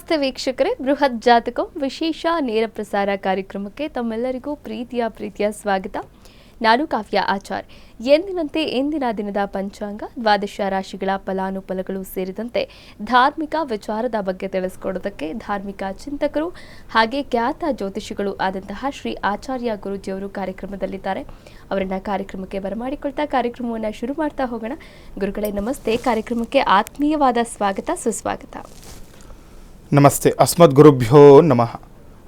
ನಮಸ್ತೆ ವೀಕ್ಷಕರೇ, ಬೃಹತ್ ಜಾತಕಂ ವಿಶೇಷ ನೇರ ಪ್ರಸಾರ ಕಾರ್ಯಕ್ರಮಕ್ಕೆ ತಮ್ಮೆಲ್ಲರಿಗೂ ಪ್ರೀತಿಯ ಸ್ವಾಗತ. ನಾನು ಕಾವ್ಯ ಆಚಾರ್. ಎಂದಿನಂತೆ ಇಂದಿನ ದಿನದ ಪಂಚಾಂಗ, ದ್ವಾದಶ ರಾಶಿಗಳ ಫಲಾನುಫಲಗಳು ಸೇರಿದಂತೆ ಧಾರ್ಮಿಕ ವಿಚಾರದ ಬಗ್ಗೆ ತಿಳಿಸಿಕೊಡೋದಕ್ಕೆ ಧಾರ್ಮಿಕ ಚಿಂತಕರು ಹಾಗೆ ಖ್ಯಾತ ಜ್ಯೋತಿಷಿಗಳು ಆದಂತಹ ಶ್ರೀ ಆಚಾರ್ಯ ಗುರೂಜಿಯವರು ಕಾರ್ಯಕ್ರಮದಲ್ಲಿದ್ದಾರೆ. ಅವರನ್ನ ಕಾರ್ಯಕ್ರಮಕ್ಕೆ ಬರಮಾಡಿಕೊಳ್ತಾ ಕಾರ್ಯಕ್ರಮವನ್ನು ಶುರು ಮಾಡ್ತಾ ಹೋಗೋಣ. ಗುರುಗಳೇ ನಮಸ್ತೆ, ಕಾರ್ಯಕ್ರಮಕ್ಕೆ ಆತ್ಮೀಯವಾದ ಸ್ವಾಗತ, ಸುಸ್ವಾಗತ. ನಮಸ್ತೆ. ಅಸ್ಮದ್ಗುರುಭ್ಯೋ ನಮಃ.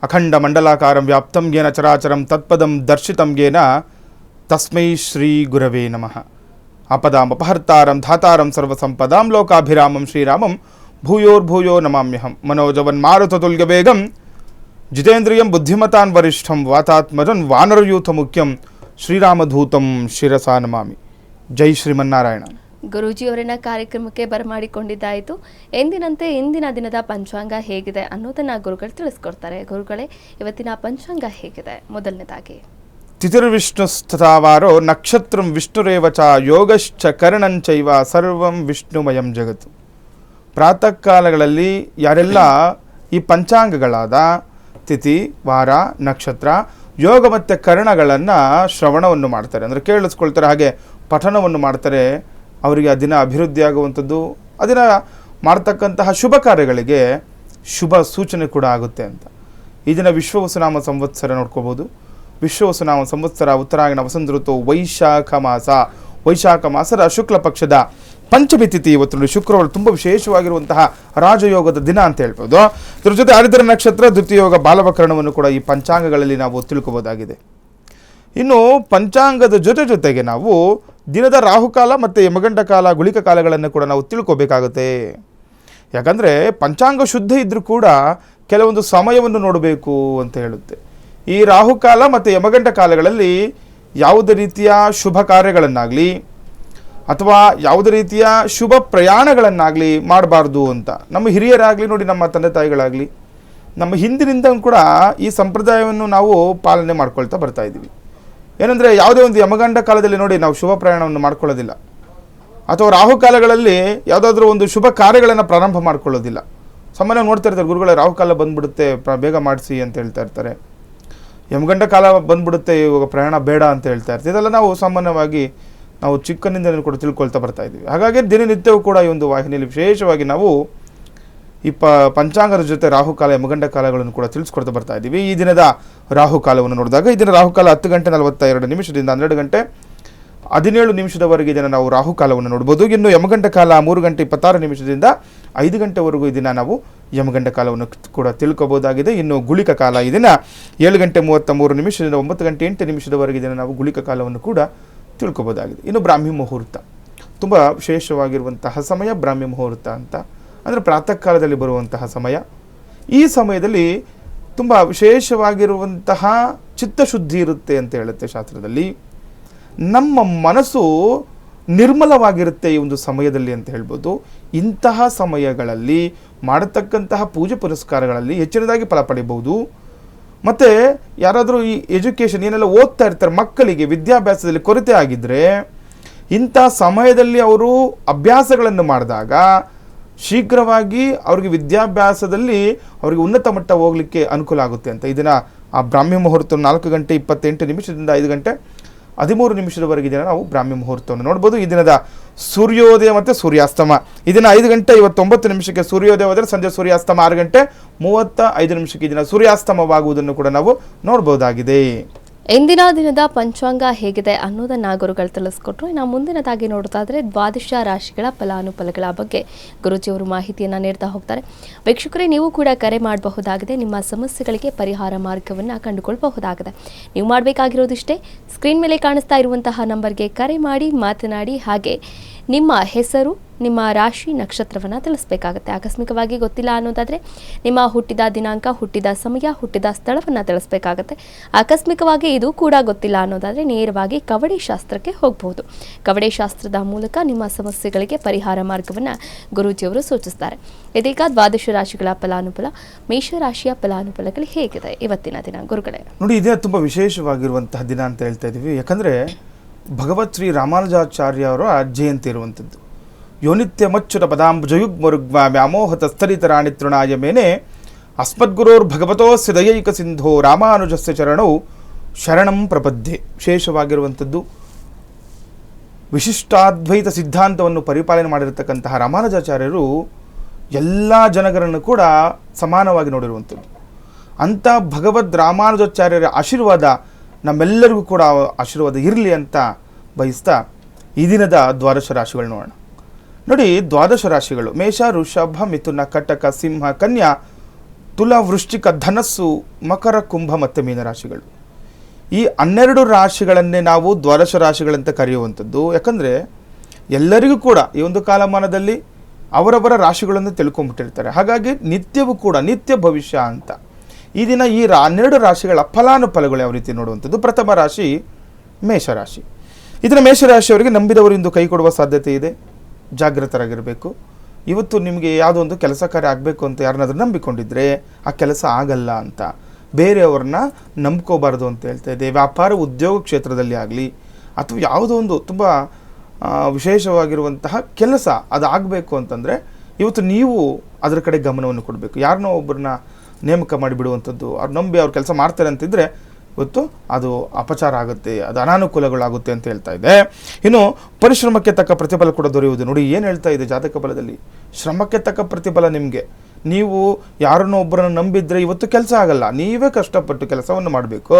ಅಖಂಡ ಮಂಡಲಾಕಾರಂ ವ್ಯಾಪ್ತಂ ಯೇನ ಚರಾಚರಂ ತತ್ಪದಂ ದರ್ಶಿತಂ ಯೇನ ತಸ್ಮೈ ಶ್ರೀ ಗುರವೇ ನಮಃ. ಆಪದಾಂ ಅಪಹರ್ತಾರಂ ಧಾತಾರಂ ಸರ್ವಸಂಪದಾಂ ಲೋಕಾಭಿರಾಮಂ ಶ್ರೀರಾಮಂ ಭೂಯೋರ್ಭೂಯೋ ನಮಾಮ್ಯಹಂ. ಮನೋಜವನ್ ಮಾರುತತುಲ್ಯ ವೇಗಂ ಜಿತೇಂದ್ರಿಯಂ ಬುದ್ಧಿಮತಾನ್ ವರಿಷ್ಠಂ ವಾತಾತ್ಮಜನ್ ವಾನರಯೂಥ ಮುಖ್ಯಂ ಶ್ರೀರಾಮಧೂತಂ ಶಿರಸಾ ನಮಾಮಿ. ಜೈ ಶ್ರೀಮನ್ನಾರಾಯಣ. ಗುರೂಜಿಯವರನ್ನ ಕಾರ್ಯಕ್ರಮಕ್ಕೆ ಬರಮಾಡಿಕೊಂಡಿದ್ದಾಯಿತು. ಎಂದಿನಂತೆ ಇಂದಿನ ದಿನದ ಪಂಚಾಂಗ ಹೇಗಿದೆ ಅನ್ನೋದನ್ನ ಗುರುಗಳು ತಿಳಿಸ್ಕೊಡ್ತಾರೆ. ಗುರುಗಳೇ, ಇವತ್ತಿನ ಪಂಚಾಂಗ ಹೇಗಿದೆ? ಮೊದಲನೇದಾಗಿ ತಿಥಿರ್ವಿಷ್ಣುಸ್ತಥಾವಾರೋ ನಕ್ಷತ್ರಂ ವಿಷ್ಣುರೇವ ಚ ಯೋಗಶ್ಚ ಕರ್ಣಂಚೈವ ಸರ್ವಂ ವಿಷ್ಣುಮಯಂ ಜಗತ್ತು. ಪ್ರಾತಃ ಕಾಲಗಳಲ್ಲಿ ಯಾರೆಲ್ಲ ಈ ಪಂಚಾಂಗಗಳಾದ ತಿಥಿ, ವಾರ, ನಕ್ಷತ್ರ, ಯೋಗ ಮತ್ತು ಕರ್ಣಗಳನ್ನು ಶ್ರವಣವನ್ನು ಮಾಡ್ತಾರೆ, ಅಂದರೆ ಕೇಳಿಸ್ಕೊಳ್ತಾರೆ, ಹಾಗೆ ಪಠನವನ್ನು ಮಾಡ್ತಾರೆ. ಅವರಿಗೆ ಆ ದಿನ ಅಭಿವೃದ್ಧಿ ಆಗುವಂಥದ್ದು, ಆ ದಿನ ಮಾಡ್ತಕ್ಕಂತಹ ಶುಭ ಕಾರ್ಯಗಳಿಗೆ ಶುಭ ಸೂಚನೆ ಕೂಡ ಆಗುತ್ತೆ ಅಂತ. ಈ ದಿನ ವಿಶ್ವವಸುನಾಮ ಸಂವತ್ಸರ ನೋಡ್ಕೋಬೋದು. ವಿಶ್ವವಸುನಾಮ ಸಂವತ್ಸರ ಉತ್ತರಾಯಣ ವಸಂತ ಋತು ವೈಶಾಖ ಮಾಸದ ಶುಕ್ಲ ಪಕ್ಷದ ಪಂಚಮಿ ತಿಥಿ. ಇವತ್ತು ಶುಕ್ರವಾರ ತುಂಬ ವಿಶೇಷವಾಗಿರುವಂತಹ ರಾಜಯೋಗದ ದಿನ ಅಂತ ಹೇಳ್ಬೋದು. ಇದ್ರ ಜೊತೆ ಆರಿದ್ರ ನಕ್ಷತ್ರ, ದ್ವಿತೀಯೋಗ, ಬಾಲವಕರಣವನ್ನು ಕೂಡ ಈ ಪಂಚಾಂಗಗಳಲ್ಲಿ ನಾವು ತಿಳ್ಕೊಬೋದಾಗಿದೆ. ಇನ್ನು ಪಂಚಾಂಗದ ಜೊತೆಗೆ ನಾವು ದಿನದ ರಾಹುಕಾಲ ಮತ್ತು ಯಮಗಂಡ ಕಾಲ, ಗುಳಿಕ ಕಾಲಗಳನ್ನು ಕೂಡ ನಾವು ತಿಳ್ಕೊಬೇಕಾಗುತ್ತೆ. ಯಾಕಂದರೆ ಪಂಚಾಂಗ ಶುದ್ಧ ಇದ್ದರೂ ಕೂಡ ಕೆಲವೊಂದು ಸಮಯವನ್ನು ನೋಡಬೇಕು ಅಂತ ಹೇಳುತ್ತೆ. ಈ ರಾಹುಕಾಲ ಮತ್ತು ಯಮಗಂಡ ಕಾಲಗಳಲ್ಲಿ ಯಾವುದೇ ರೀತಿಯ ಶುಭ ಕಾರ್ಯಗಳನ್ನಾಗಲಿ ಅಥವಾ ಯಾವುದೇ ರೀತಿಯ ಶುಭ ಪ್ರಯಾಣಗಳನ್ನಾಗಲಿ ಮಾಡಬಾರ್ದು ಅಂತ ನಮ್ಮ ಹಿರಿಯರಾಗಲಿ ನೋಡಿ, ನಮ್ಮ ತಂದೆ ತಾಯಿಗಳಾಗಲಿ, ನಮ್ಮ ಹಿಂದಿನಿಂದ ಕೂಡ ಈ ಸಂಪ್ರದಾಯವನ್ನು ನಾವು ಪಾಲನೆ ಮಾಡ್ಕೊಳ್ತಾ ಬರ್ತಾ ಇದ್ದೀವಿ. ಏನಂದರೆ ಯಾವುದೇ ಒಂದು ಯಮಗಂಡ ಕಾಲದಲ್ಲಿ ನೋಡಿ ನಾವು ಶುಭ ಪ್ರಯಾಣವನ್ನು ಮಾಡ್ಕೊಳ್ಳೋದಿಲ್ಲ, ಅಥವಾ ರಾಹುಕಾಲಗಳಲ್ಲಿ ಯಾವುದಾದ್ರೂ ಒಂದು ಶುಭ ಕಾರ್ಯಗಳನ್ನು ಪ್ರಾರಂಭ ಮಾಡ್ಕೊಳ್ಳೋದಿಲ್ಲ. ಸಾಮಾನ್ಯ ನೋಡ್ತಾ ಇರ್ತಾರೆ, ಗುರುಗಳೇ ರಾಹುಕಾಲ ಬಂದ್ಬಿಡುತ್ತೆ, ಬೇಗ ಮಾಡಿಸಿ ಅಂತ ಹೇಳ್ತಾ ಇರ್ತಾರೆ. ಯಮಗಂಡ ಕಾಲ ಬಂದ್ಬಿಡುತ್ತೆ, ಇವಾಗ ಪ್ರಯಾಣ ಬೇಡ ಅಂತ ಹೇಳ್ತಾ ಇರ್ತೀವಿ. ಇದೆಲ್ಲ ನಾವು ಸಾಮಾನ್ಯವಾಗಿ ನಾವು ಚಿಕ್ಕನಿಂದ ಕೂಡ ತಿಳ್ಕೊಳ್ತಾ ಬರ್ತಾ ಇದ್ದೀವಿ. ಹಾಗಾಗಿ ದಿನನಿತ್ಯವೂ ಕೂಡ ಈ ಒಂದು ವಾಹಿನಿಯಲ್ಲಿ ವಿಶೇಷವಾಗಿ ನಾವು ಈ ಪಂಚಾಂಗದ ಜೊತೆ ರಾಹುಕಾಲ, ಯಮಗಂಡ ಕಾಲಗಳನ್ನು ಕೂಡ ತಿಳಿಸ್ಕೊಡ್ತಾ ಬರ್ತಾ ಇದ್ದೀವಿ. ಈ ದಿನದ ರಾಹುಕಾಲವನ್ನು ನೋಡಿದಾಗ ಈ ದಿನ ರಾಹುಕಾಲ 10 ಗಂಟೆ 42 ನಿಮಿಷದಿಂದ 12 ಗಂಟೆ 17 ನಿಮಿಷದವರೆಗೆ ಇದನ್ನು ನಾವು ರಾಹುಕಾಲವನ್ನು ನೋಡ್ಬೋದು. ಇನ್ನು ಯಮಗಂಡ ಕಾಲ 3 ಗಂಟೆ 26 ನಿಮಿಷದಿಂದ 5 ಗಂಟೆವರೆಗೂ ಈ ದಿನ ನಾವು ಯಮಗಂಡ ಕಾಲವನ್ನು ಕೂಡ ತಿಳ್ಕೊಬೋದಾಗಿದೆ. ಇನ್ನು ಗುಳಿಕ ಕಾಲ ಈ ದಿನ 7 ಗಂಟೆ 33 ನಿಮಿಷದಿಂದ 9 ಗಂಟೆ 8 ನಿಮಿಷದವರೆಗೆ ಇದನ್ನು ನಾವು ಗುಳಿಕ ಕಾಲವನ್ನು ಕೂಡ ತಿಳ್ಕೊಬೋದಾಗಿದೆ. ಇನ್ನು ಬ್ರಾಹ್ಮಿ ಮುಹೂರ್ತ ತುಂಬ ವಿಶೇಷವಾಗಿರುವಂತಹ ಸಮಯ ಬ್ರಾಹ್ಮಿ ಮುಹೂರ್ತ ಅಂತ, ಅಂದರೆ ಪ್ರಾತಃ ಕಾಲದಲ್ಲಿ ಬರುವಂತಹ ಸಮಯ. ಈ ಸಮಯದಲ್ಲಿ ತುಂಬ ವಿಶೇಷವಾಗಿರುವಂತಹ ಚಿತ್ತಶುದ್ಧಿ ಇರುತ್ತೆ ಅಂತ ಹೇಳುತ್ತೆ ಶಾಸ್ತ್ರದಲ್ಲಿ. ನಮ್ಮ ಮನಸ್ಸು ನಿರ್ಮಲವಾಗಿರುತ್ತೆ ಈ ಒಂದು ಸಮಯದಲ್ಲಿ ಅಂತ ಹೇಳ್ಬೋದು. ಇಂತಹ ಸಮಯಗಳಲ್ಲಿ ಮಾಡತಕ್ಕಂತಹ ಪೂಜೆ ಪುನಸ್ಕಾರಗಳಲ್ಲಿ ಹೆಚ್ಚಿನದಾಗಿ ಫಲ ಪಡಿಬಹುದು. ಮತ್ತು ಯಾರಾದರೂ ಈ ಎಜುಕೇಷನ್ ಏನೆಲ್ಲ ಓದ್ತಾ ಇರ್ತಾರೆ, ಮಕ್ಕಳಿಗೆ ವಿದ್ಯಾಭ್ಯಾಸದಲ್ಲಿ ಕೊರತೆ ಆಗಿದ್ದರೆ ಇಂಥ ಸಮಯದಲ್ಲಿ ಅವರು ಅಭ್ಯಾಸಗಳನ್ನು ಮಾಡಿದಾಗ ಶೀಘ್ರವಾಗಿ ಅವ್ರಿಗೆ ವಿದ್ಯಾಭ್ಯಾಸದಲ್ಲಿ ಅವರಿಗೆ ಉನ್ನತ ಮಟ್ಟ ಹೋಗಲಿಕ್ಕೆ ಅನುಕೂಲ ಆಗುತ್ತೆ ಅಂತ. ಇದನ್ನು ಆ ಬ್ರಾಹ್ಮಿ ಮುಹೂರ್ತ 4 ಗಂಟೆ 28 ನಿಮಿಷದಿಂದ 5 ಗಂಟೆ 13 ನಿಮಿಷದವರೆಗೆ ದಿನ ನಾವು ಬ್ರಾಹ್ಮಿ ಮುಹೂರ್ತವನ್ನು ನೋಡ್ಬೋದು. ಈ ದಿನದ ಸೂರ್ಯೋದಯ ಮತ್ತು ಸೂರ್ಯಾಸ್ತಮ ಈ ದಿನ 5 ಗಂಟೆ 29 ನಿಮಿಷಕ್ಕೆ ಸೂರ್ಯೋದಯವಾದರೆ ಸಂಜೆ ಸೂರ್ಯಾಸ್ತಮ 6 ಗಂಟೆ 35 ನಿಮಿಷಕ್ಕೆ ಈ ದಿನ ಸೂರ್ಯಾಸ್ತಮವಾಗುವುದನ್ನು ಕೂಡ ನಾವು ನೋಡ್ಬೋದಾಗಿದೆ. ಇಂದಿನ ದಿನದ ಪಂಚಾಂಗ ಹೇಗಿದೆ ಅನ್ನೋದನ್ನ ಗುರುಗಳು ತಿಳಿಸ್ಕೊಟ್ರು. ಇನ್ನು ಮುಂದಿನದಾಗಿ ನೋಡೋದಾದ್ರೆ ದ್ವಾದಶ ರಾಶಿಗಳ ಫಲಾನುಫಲಗಳ ಬಗ್ಗೆ ಗುರೂಜಿಯವರು ಮಾಹಿತಿಯನ್ನ ನೀಡ್ತಾ ಹೋಗ್ತಾರೆ. ವೀಕ್ಷಕರೇ, ನೀವು ಕೂಡ ಕರೆ ಮಾಡಬಹುದಾಗಿದೆ. ನಿಮ್ಮ ಸಮಸ್ಯೆಗಳಿಗೆ ಪರಿಹಾರ ಮಾರ್ಗವನ್ನು ಕಂಡುಕೊಳ್ಳಬಹುದಾಗಿದೆ. ನೀವು ಮಾಡಬೇಕಾಗಿರೋದಿಷ್ಟೇ, ಸ್ಕ್ರೀನ್ ಮೇಲೆ ಕಾಣಿಸ್ತಾ ಇರುವಂತಹ ನಂಬರ್ಗೆ ಕರೆ ಮಾಡಿ ಮಾತನಾಡಿ, ಹಾಗೆ ನಿಮ್ಮ ಹೆಸರು, ನಿಮ್ಮ ರಾಶಿ, ನಕ್ಷತ್ರವನ್ನು ತಿಳಿಸಬೇಕಾಗುತ್ತೆ. ಆಕಸ್ಮಿಕವಾಗಿ ಗೊತ್ತಿಲ್ಲ ಅನ್ನೋದಾದರೆ ನಿಮ್ಮ ಹುಟ್ಟಿದ ದಿನಾಂಕ, ಹುಟ್ಟಿದ ಸಮಯ, ಹುಟ್ಟಿದ ಸ್ಥಳವನ್ನು ತಿಳಿಸಬೇಕಾಗುತ್ತೆ. ಆಕಸ್ಮಿಕವಾಗಿ ಇದು ಕೂಡ ಗೊತ್ತಿಲ್ಲ ಅನ್ನೋದಾದರೆ ನೇರವಾಗಿ ಕವಡೆ ಶಾಸ್ತ್ರಕ್ಕೆ ಹೋಗಬಹುದು. ಕವಡೆ ಶಾಸ್ತ್ರದ ಮೂಲಕ ನಿಮ್ಮ ಸಮಸ್ಯೆಗಳಿಗೆ ಪರಿಹಾರ ಮಾರ್ಗವನ್ನು ಗುರೂಜಿಯವರು ಸೂಚಿಸ್ತಾರೆ. ಇದೀಗ ದ್ವಾದಶ ರಾಶಿಗಳ ಫಲಾನುಫಲ, ಮೇಷರಾಶಿಯ ಫಲಾನುಫಲಗಳು ಹೇಗಿದೆ ಇವತ್ತಿನ ದಿನ ಗುರುಗಳೇ? ನೋಡಿ, ಇದೇ ತುಂಬ ವಿಶೇಷವಾಗಿರುವಂತಹ ದಿನ ಅಂತ ಹೇಳ್ತಾ ಇದ್ದೀವಿ. ಯಾಕಂದರೆ ಭಗವತ್ ಶ್ರೀ ರಾಮಾನುಜಾಚಾರ್ಯ ಅವರ ಜಯಂತಿ ಇರುವಂಥದ್ದು. ಯೋನಿತ್ಯ ಮಚ್ಚುರ ಪದಾಂಬುಜಯುಗ್ಮರುಗ್ಮ ವ್ಯಾಮೋಹತ ಸ್ಥಲಿತರಾಣಿ ತೃಣಾಯ ಮೇನೆ ಅಸ್ಮದ್ಗುರೋರ್ ಭಗವತೋಸ್ಯ ದಯೈಕ ಸಿಂಧೋ ರಾಮಾನುಜಸ್ಯ ಚರಣೌ ಶರಣಂ ಪ್ರಪದ್ಯೆ. ವಿಶೇಷವಾಗಿರುವಂಥದ್ದು ವಿಶಿಷ್ಟಾದ್ವೈತ ಸಿದ್ಧಾಂತವನ್ನು ಪರಿಪಾಲನೆ ಮಾಡಿರತಕ್ಕಂತಹ ರಾಮಾನುಜಾಚಾರ್ಯರು ಎಲ್ಲ ಜನಗರನ್ನು ಕೂಡ ಸಮಾನವಾಗಿ ನೋಡಿರುವಂಥದ್ದು. ಅಂಥ ಭಗವದ್ ರಾಮಾನುಜಾಚಾರ್ಯರ ಆಶೀರ್ವಾದ ನಮ್ಮೆಲ್ಲರಿಗೂ ಕೂಡ ಆಶೀರ್ವಾದ ಇರಲಿ ಅಂತ ಬಯಸ್ತಾ ಈ ದಿನದ ದ್ವಾದಶ ರಾಶಿಗಳು ನೋಡೋಣ. ನೋಡಿ, ದ್ವಾದಶ ರಾಶಿಗಳು ಮೇಷ, ವೃಷಭ, ಮಿಥುನ, ಕಟಕ, ಸಿಂಹ, ಕನ್ಯಾ, ತುಲಾ, ವೃಶ್ಚಿಕ, ಧನಸ್ಸು, ಮಕರ, ಕುಂಭ ಮತ್ತು ಮೀನರಾಶಿಗಳು. ಈ 12 ರಾಶಿಗಳನ್ನೇ ನಾವು ದ್ವಾದಶ ರಾಶಿಗಳಂತ ಕರೆಯುವಂಥದ್ದು. ಯಾಕಂದರೆ ಎಲ್ಲರಿಗೂ ಕೂಡ ಈ ಒಂದು ಕಾಲಮಾನದಲ್ಲಿ ಅವರವರ ರಾಶಿಗಳನ್ನು ತಿಳ್ಕೊಂಡ್ಬಿಟ್ಟಿರ್ತಾರೆ. ಹಾಗಾಗಿ ನಿತ್ಯವೂ ಕೂಡ ನಿತ್ಯ ಭವಿಷ್ಯ ಅಂತ ಈ ದಿನ ಈ 12 ರಾಶಿಗಳ ಫಲಾನುಫಲಗಳು ಯಾವ ರೀತಿ ನೋಡುವಂಥದ್ದು. ಪ್ರಥಮ ರಾಶಿ ಮೇಷರಾಶಿ. ಇದನ್ನು ಮೇಷರಾಶಿಯವರಿಗೆ ನಂಬಿದವರು ಇಂದು ಕೈ ಕೊಡುವ ಸಾಧ್ಯತೆ ಇದೆ. ಜಾಗೃತರಾಗಿರಬೇಕು. ಇವತ್ತು ನಿಮಗೆ ಯಾವುದೋ ಒಂದು ಕೆಲಸ ಕಾರ್ಯ ಆಗಬೇಕು ಅಂತ ಯಾರನ್ನಾದ್ರೂ ನಂಬಿಕೊಂಡಿದ್ರೆ ಆ ಕೆಲಸ ಆಗಲ್ಲ ಅಂತ. ಬೇರೆಯವ್ರನ್ನ ನಂಬ್ಕೋಬಾರ್ದು ಅಂತ ಹೇಳ್ತಾ ಇದೆ. ವ್ಯಾಪಾರ ಉದ್ಯೋಗ ಕ್ಷೇತ್ರದಲ್ಲಿ ಆಗಲಿ ಅಥವಾ ಯಾವುದೋ ಒಂದು ತುಂಬ ವಿಶೇಷವಾಗಿರುವಂತಹ ಕೆಲಸ ಅದಾಗಬೇಕು ಅಂತಂದರೆ ಇವತ್ತು ನೀವು ಅದರ ಕಡೆ ಗಮನವನ್ನು ಕೊಡಬೇಕು. ಯಾರನ್ನೋ ಒಬ್ಬರನ್ನ ನೇಮಕ ಮಾಡಿಬಿಡುವಂಥದ್ದು, ಅವ್ರು ನಂಬಿ ಅವ್ರು ಕೆಲಸ ಮಾಡ್ತಾರೆ ಅಂತಿದ್ರೆ ಇವತ್ತು ಅದು ಅಪಚಾರ ಆಗುತ್ತೆ, ಅದು ಅನಾನುಕೂಲಗಳಾಗುತ್ತೆ ಅಂತ ಹೇಳ್ತಾ ಇದೆ. ಇನ್ನು ಪರಿಶ್ರಮಕ್ಕೆ ತಕ್ಕ ಪ್ರತಿಫಲ ಕೂಡ ದೊರೆಯುವುದು. ನೋಡಿ ಏನು ಹೇಳ್ತಾ ಇದೆ ಜಾತಕ ಫಲದಲ್ಲಿ, ಶ್ರಮಕ್ಕೆ ತಕ್ಕ ಪ್ರತಿಫಲ ನಿಮಗೆ. ನೀವು ಯಾರನ್ನೋ ಒಬ್ಬರನ್ನು ನಂಬಿದ್ರೆ ಇವತ್ತು ಕೆಲಸ ಆಗಲ್ಲ, ನೀವೇ ಕಷ್ಟಪಟ್ಟು ಕೆಲಸವನ್ನು ಮಾಡಬೇಕು,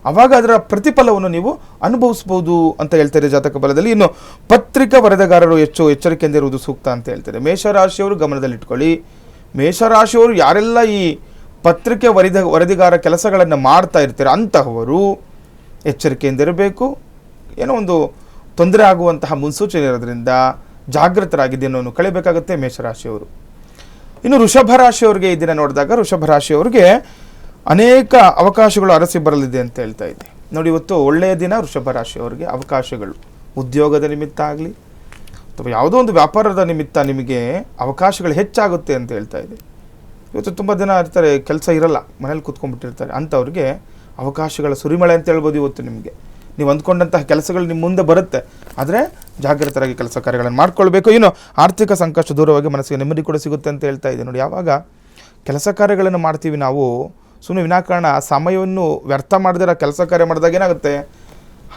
ಆವಾಗ ಅದರ ಪ್ರತಿಫಲವನ್ನು ನೀವು ಅನುಭವಿಸ್ಬೋದು ಅಂತ ಹೇಳ್ತಾರೆ ಜಾತಕ ಫಲದಲ್ಲಿ. ಇನ್ನು ಪತ್ರಿಕಾ ವರದಿಗಾರರು ಹೆಚ್ಚು ಎಚ್ಚರಿಕೆಯಿಂದ ಇರುವುದು ಸೂಕ್ತ ಅಂತ ಹೇಳ್ತಾರೆ. ಮೇಷರಾಶಿಯವರು ಗಮನದಲ್ಲಿಟ್ಕೊಳ್ಳಿ. ಮೇಷರಾಶಿಯವರು ಯಾರೆಲ್ಲ ಈ ಪತ್ರಿಕೆ ವರದಿಗಾರ ಕೆಲಸಗಳನ್ನು ಮಾಡ್ತಾ ಇರ್ತಾರೆ ಅಂತಹವರು ಎಚ್ಚರಿಕೆಯಿಂದ ಇರಬೇಕು. ಏನೋ ಒಂದು ತೊಂದರೆ ಆಗುವಂತಹ ಮುನ್ಸೂಚನೆ ಇರೋದ್ರಿಂದ ಜಾಗೃತರಾಗಿದ್ದೇನೋ ಕಳಿಬೇಕಾಗುತ್ತೆ ಮೇಷರಾಶಿಯವರು. ಇನ್ನು ವೃಷಭ ರಾಶಿಯವರಿಗೆ ಈ ದಿನ ನೋಡಿದಾಗ ವೃಷಭ ರಾಶಿಯವರಿಗೆ ಅನೇಕ ಅವಕಾಶಗಳು ಅರಸಿ ಬರಲಿದೆ ಅಂತ ಹೇಳ್ತಾ ಇದೆ. ನೋಡಿ, ಇವತ್ತು ಒಳ್ಳೆಯ ದಿನ ವೃಷಭ ರಾಶಿಯವರಿಗೆ. ಅವಕಾಶಗಳು ಉದ್ಯೋಗದ ನಿಮಿತ್ತ ಆಗಲಿ ಅಥವಾ ಯಾವುದೋ ಒಂದು ವ್ಯಾಪಾರದ ನಿಮಿತ್ತ ನಿಮಗೆ ಅವಕಾಶಗಳು ಹೆಚ್ಚಾಗುತ್ತೆ ಅಂತ ಹೇಳ್ತಾ ಇದೆ. ಇವತ್ತು ತುಂಬ ಜನ ಇರ್ತಾರೆ, ಕೆಲಸ ಇರಲ್ಲ, ಮನೇಲಿ ಕೂತ್ಕೊಂಡ್ಬಿಟ್ಟಿರ್ತಾರೆ. ಅಂಥವ್ರಿಗೆ ಅವಕಾಶಗಳ ಸುರಿಮಳೆ ಅಂತ ಹೇಳ್ಬೋದು. ಇವತ್ತು ನಿಮಗೆ ನೀವು ಅಂದ್ಕೊಂಡಂತಹ ಕೆಲಸಗಳು ನಿಮ್ಮ ಮುಂದೆ ಬರುತ್ತೆ, ಆದರೆ ಜಾಗೃತರಾಗಿ ಕೆಲಸ ಕಾರ್ಯಗಳನ್ನು ಮಾಡ್ಕೊಳ್ಬೇಕು. ಇನ್ನು ಆರ್ಥಿಕ ಸಂಕಷ್ಟ ದೂರವಾಗಿ ಮನಸ್ಸಿಗೆ ನೆಮ್ಮದಿ ಕೂಡ ಸಿಗುತ್ತೆ ಅಂತ ಹೇಳ್ತಾ ಇದೆ. ನೋಡಿ, ಯಾವಾಗ ಕೆಲಸ ಕಾರ್ಯಗಳನ್ನು ಮಾಡ್ತೀವಿ ನಾವು ಸುಮ್ಮನೆ ವಿನಾಕಾರಣ ಸಮಯವನ್ನು ವ್ಯರ್ಥ ಮಾಡಿದ್ರೆ ಕೆಲಸ ಕಾರ್ಯ ಮಾಡಿದಾಗ ಏನಾಗುತ್ತೆ,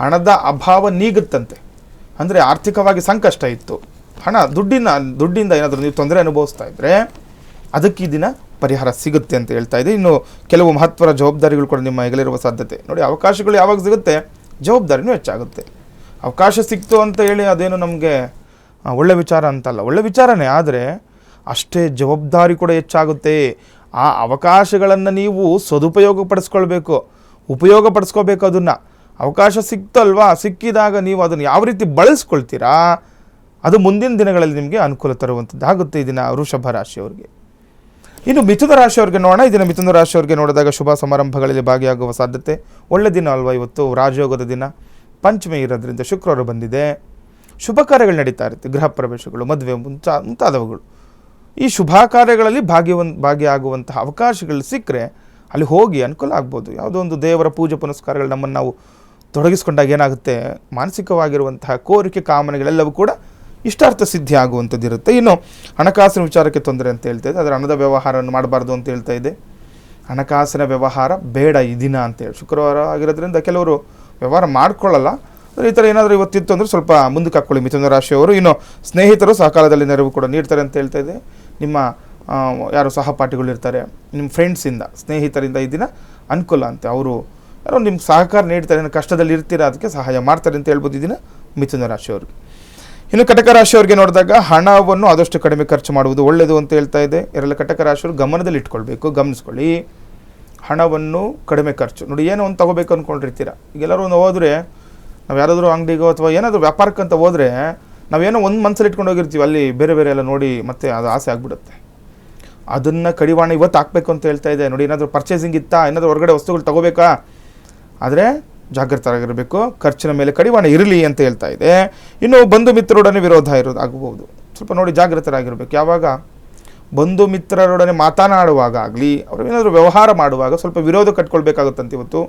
ಹಣದ ಅಭಾವ ನೀಗುತ್ತಂತೆ. ಅಂದರೆ ಆರ್ಥಿಕವಾಗಿ ಸಂಕಷ್ಟ ಇತ್ತು, ದುಡ್ಡಿಂದ ಏನಾದರೂ ನೀವು ತೊಂದರೆ ಅನುಭವಿಸ್ತಾ ಇದ್ದರೆ ಅದಕ್ಕೆ ಈ ದಿನ ಪರಿಹಾರ ಸಿಗುತ್ತೆ ಅಂತ ಹೇಳ್ತಾ ಇದೆ. ಇನ್ನು ಕೆಲವು ಮಹತ್ವದ ಜವಾಬ್ದಾರಿಗಳು ಕೂಡ ನಿಮ್ಮ ಹೆಗಲಿರುವ ಸಾಧ್ಯತೆ. ನೋಡಿ, ಅವಕಾಶಗಳು ಯಾವಾಗ ಸಿಗುತ್ತೆ, ಜವಾಬ್ದಾರಿನೂ ಹೆಚ್ಚಾಗುತ್ತೆ. ಅವಕಾಶ ಸಿಕ್ತು ಅಂತ ಹೇಳಿ ಅದೇನು ನಮಗೆ ಒಳ್ಳೆ ವಿಚಾರ ಅಂತಲ್ಲ, ಒಳ್ಳೆ ವಿಚಾರನೇ, ಆದರೆ ಅಷ್ಟೇ ಜವಾಬ್ದಾರಿ ಕೂಡ ಹೆಚ್ಚಾಗುತ್ತೆ. ಆ ಅವಕಾಶಗಳನ್ನು ನೀವು ಸದುಪಯೋಗಪಡಿಸ್ಕೊಳ್ಬೇಕು, ಉಪಯೋಗಪಡಿಸ್ಕೋಬೇಕು. ಅದನ್ನು ಅವಕಾಶ ಸಿಕ್ತಲ್ವಾ, ಸಿಕ್ಕಿದಾಗ ನೀವು ಅದನ್ನು ಯಾವ ರೀತಿ ಬಳಸ್ಕೊಳ್ತೀರಾ ಅದು ಮುಂದಿನ ದಿನಗಳಲ್ಲಿ ನಿಮಗೆ ಅನುಕೂಲ ತರುವಂಥದ್ದಾಗುತ್ತೆ ಈ ದಿನ ವೃಷಭ ರಾಶಿಯವರಿಗೆ. ಇನ್ನು ಮಿಥುನ ರಾಶಿಯವರಿಗೆ ನೋಡೋಣ. ಇದನ್ನು ಮಿಥುನ ರಾಶಿಯವರಿಗೆ ನೋಡಿದಾಗ ಶುಭ ಸಮಾರಂಭಗಳಲ್ಲಿ ಭಾಗಿಯಾಗುವ ಸಾಧ್ಯತೆ. ಒಳ್ಳೆ ದಿನ ಅಲ್ವಾ ಇವತ್ತು, ರಾಜಯೋಗದ ದಿನ, ಪಂಚಮಿ ಇರೋದ್ರಿಂದ ಶುಕ್ರವಾರ ಬಂದಿದೆ. ಶುಭ ಕಾರ್ಯಗಳು ನಡೀತಾ ಇರುತ್ತೆ, ಗೃಹ ಪ್ರವೇಶಗಳು, ಮದುವೆ ಮುಂತಾದವುಗಳು. ಈ ಶುಭ ಕಾರ್ಯಗಳಲ್ಲಿ ಭಾಗಿಯಾಗುವಂತಹ ಅವಕಾಶಗಳು ಸಿಕ್ಕರೆ ಅಲ್ಲಿ ಹೋಗಿ ಅನುಕೂಲ ಆಗ್ಬೋದು. ಯಾವುದೋ ಒಂದು ದೇವರ ಪೂಜೆ ಪುನಸ್ಕಾರಗಳು ನಮ್ಮನ್ನು ನಾವು ತೊಡಗಿಸ್ಕೊಂಡಾಗ ಏನಾಗುತ್ತೆ, ಮಾನಸಿಕವಾಗಿರುವಂತಹ ಕೋರಿಕೆ ಕಾಮನೆಗಳೆಲ್ಲವೂ ಕೂಡ ಇಷ್ಟಾರ್ಥ ಸಿದ್ಧಿ ಆಗುವಂಥದ್ದು ಇರುತ್ತೆ. ಇನ್ನು ಹಣಕಾಸಿನ ವಿಚಾರಕ್ಕೆ ತೊಂದರೆ ಅಂತ ಹೇಳ್ತಾ ಇದೆ, ಅದರ ಹಣದ ವ್ಯವಹಾರವನ್ನು ಮಾಡಬಾರ್ದು ಅಂತ ಹೇಳ್ತಾ ಇದೆ. ಹಣಕಾಸಿನ ವ್ಯವಹಾರ ಬೇಡ ಈ ದಿನ ಅಂತೇಳಿ, ಶುಕ್ರವಾರ ಆಗಿರೋದ್ರಿಂದ ಕೆಲವರು ವ್ಯವಹಾರ ಮಾಡ್ಕೊಳ್ಳಲ್ಲ. ಈ ಥರ ಏನಾದರೂ ಇವತ್ತಿತ್ತು ಅಂದರೆ ಸ್ವಲ್ಪ ಮುಂದಕ್ಕೆ ಹಾಕ್ಕೊಳ್ಳಿ ಮಿಥುನ ರಾಶಿಯವರು. ಇನ್ನು ಸ್ನೇಹಿತರು ಸಕಾಲದಲ್ಲಿ ನೆರವು ಕೂಡ ನೀಡ್ತಾರೆ ಅಂತ ಹೇಳ್ತಾ ಇದೆ. ನಿಮ್ಮ ಯಾರು ಸಹಪಾಠಿಗಳು ಇರ್ತಾರೆ, ನಿಮ್ಮ ಫ್ರೆಂಡ್ಸಿಂದ, ಸ್ನೇಹಿತರಿಂದ ಈ ದಿನ ಅನುಕೂಲ ಅಂತೆ. ಅವರು ಯಾರೋ ನಿಮ್ಗೆ ಸಹಕಾರ ನೀಡ್ತಾರೆ, ಕಷ್ಟದಲ್ಲಿ ಇರ್ತೀರಾ, ಅದಕ್ಕೆ ಸಹಾಯ ಮಾಡ್ತಾರೆ ಅಂತ ಹೇಳ್ಬೋದು ಈ ದಿನ ಮಿಥುನ ರಾಶಿಯವ್ರಿಗೆ. ಇನ್ನು ಕಟಕ ರಾಶಿಯವರಿಗೆ ನೋಡಿದಾಗ ಹಣವನ್ನು ಆದಷ್ಟು ಕಡಿಮೆ ಖರ್ಚು ಮಾಡುವುದು ಒಳ್ಳೆಯದು ಅಂತ ಹೇಳ್ತಾ ಇದೆ. ಇವರೆಲ್ಲ ಕಟಕ ರಾಶಿಯವರು ಗಮನದಲ್ಲಿ ಇಟ್ಕೊಳ್ಬೇಕು, ಗಮನಿಸ್ಕೊಳ್ಳಿ. ಹಣವನ್ನು ಕಡಿಮೆ ಖರ್ಚು. ನೋಡಿ, ಏನೋ ಒಂದು ತೊಗೋಬೇಕು ಅಂದ್ಕೊಂಡಿರ್ತೀರ. ಈಗೆಲ್ಲರೂ ಒಂದು ಹೋದರೆ, ನಾವು ಯಾರಾದರೂ ಅಂಗಡಿಗೋ ಅಥವಾ ಏನಾದರೂ ವ್ಯಾಪಾರಕ್ಕಂತ ಹೋದರೆ ನಾವೇನೋ ಒಂದು ಮನಸ್ಸಲ್ಲಿ ಇಟ್ಕೊಂಡು ಹೋಗಿರ್ತೀವಿ, ಅಲ್ಲಿ ಬೇರೆ ಬೇರೆ ಎಲ್ಲ ನೋಡಿ ಮತ್ತೆ ಅದು ಆಸೆ ಆಗಿಬಿಡುತ್ತೆ. ಅದನ್ನು ಕಡಿವಾಣ ಇವತ್ತು ಹಾಕಬೇಕು ಅಂತ ಹೇಳ್ತಾ ಇದೆ. ನೋಡಿ, ಏನಾದರೂ ಪರ್ಚೇಸಿಂಗ್ ಇತ್ತಾ, ಏನಾದರೂ ಹೊರಗಡೆ ವಸ್ತುಗಳು ತೊಗೋಬೇಕಾ, ಆದರೆ ಜಾಗೃತರಾಗಿರಬೇಕು, ಖರ್ಚಿನ ಮೇಲೆ ಕಡಿವಾಣ ಇರಲಿ ಅಂತ ಹೇಳ್ತಾ ಇದೆ. ಇನ್ನು ಬಂಧು ಮಿತ್ರರೊಡನೆ ವಿರೋಧ ಆಗಬಹುದು, ಸ್ವಲ್ಪ ನೋಡಿ ಜಾಗೃತರಾಗಿರಬೇಕು. ಯಾವಾಗ ಬಂಧು ಮಿತ್ರರೊಡನೆ ಮಾತನಾಡುವಾಗ ಆಗಲಿ, ಅವರು ಏನಾದರೂ ವ್ಯವಹಾರ ಮಾಡುವಾಗ ಸ್ವಲ್ಪ ವಿರೋಧ ಕಟ್ಕೊಳ್ಬೇಕಾಗುತ್ತಂತೆ ಇವತ್ತು.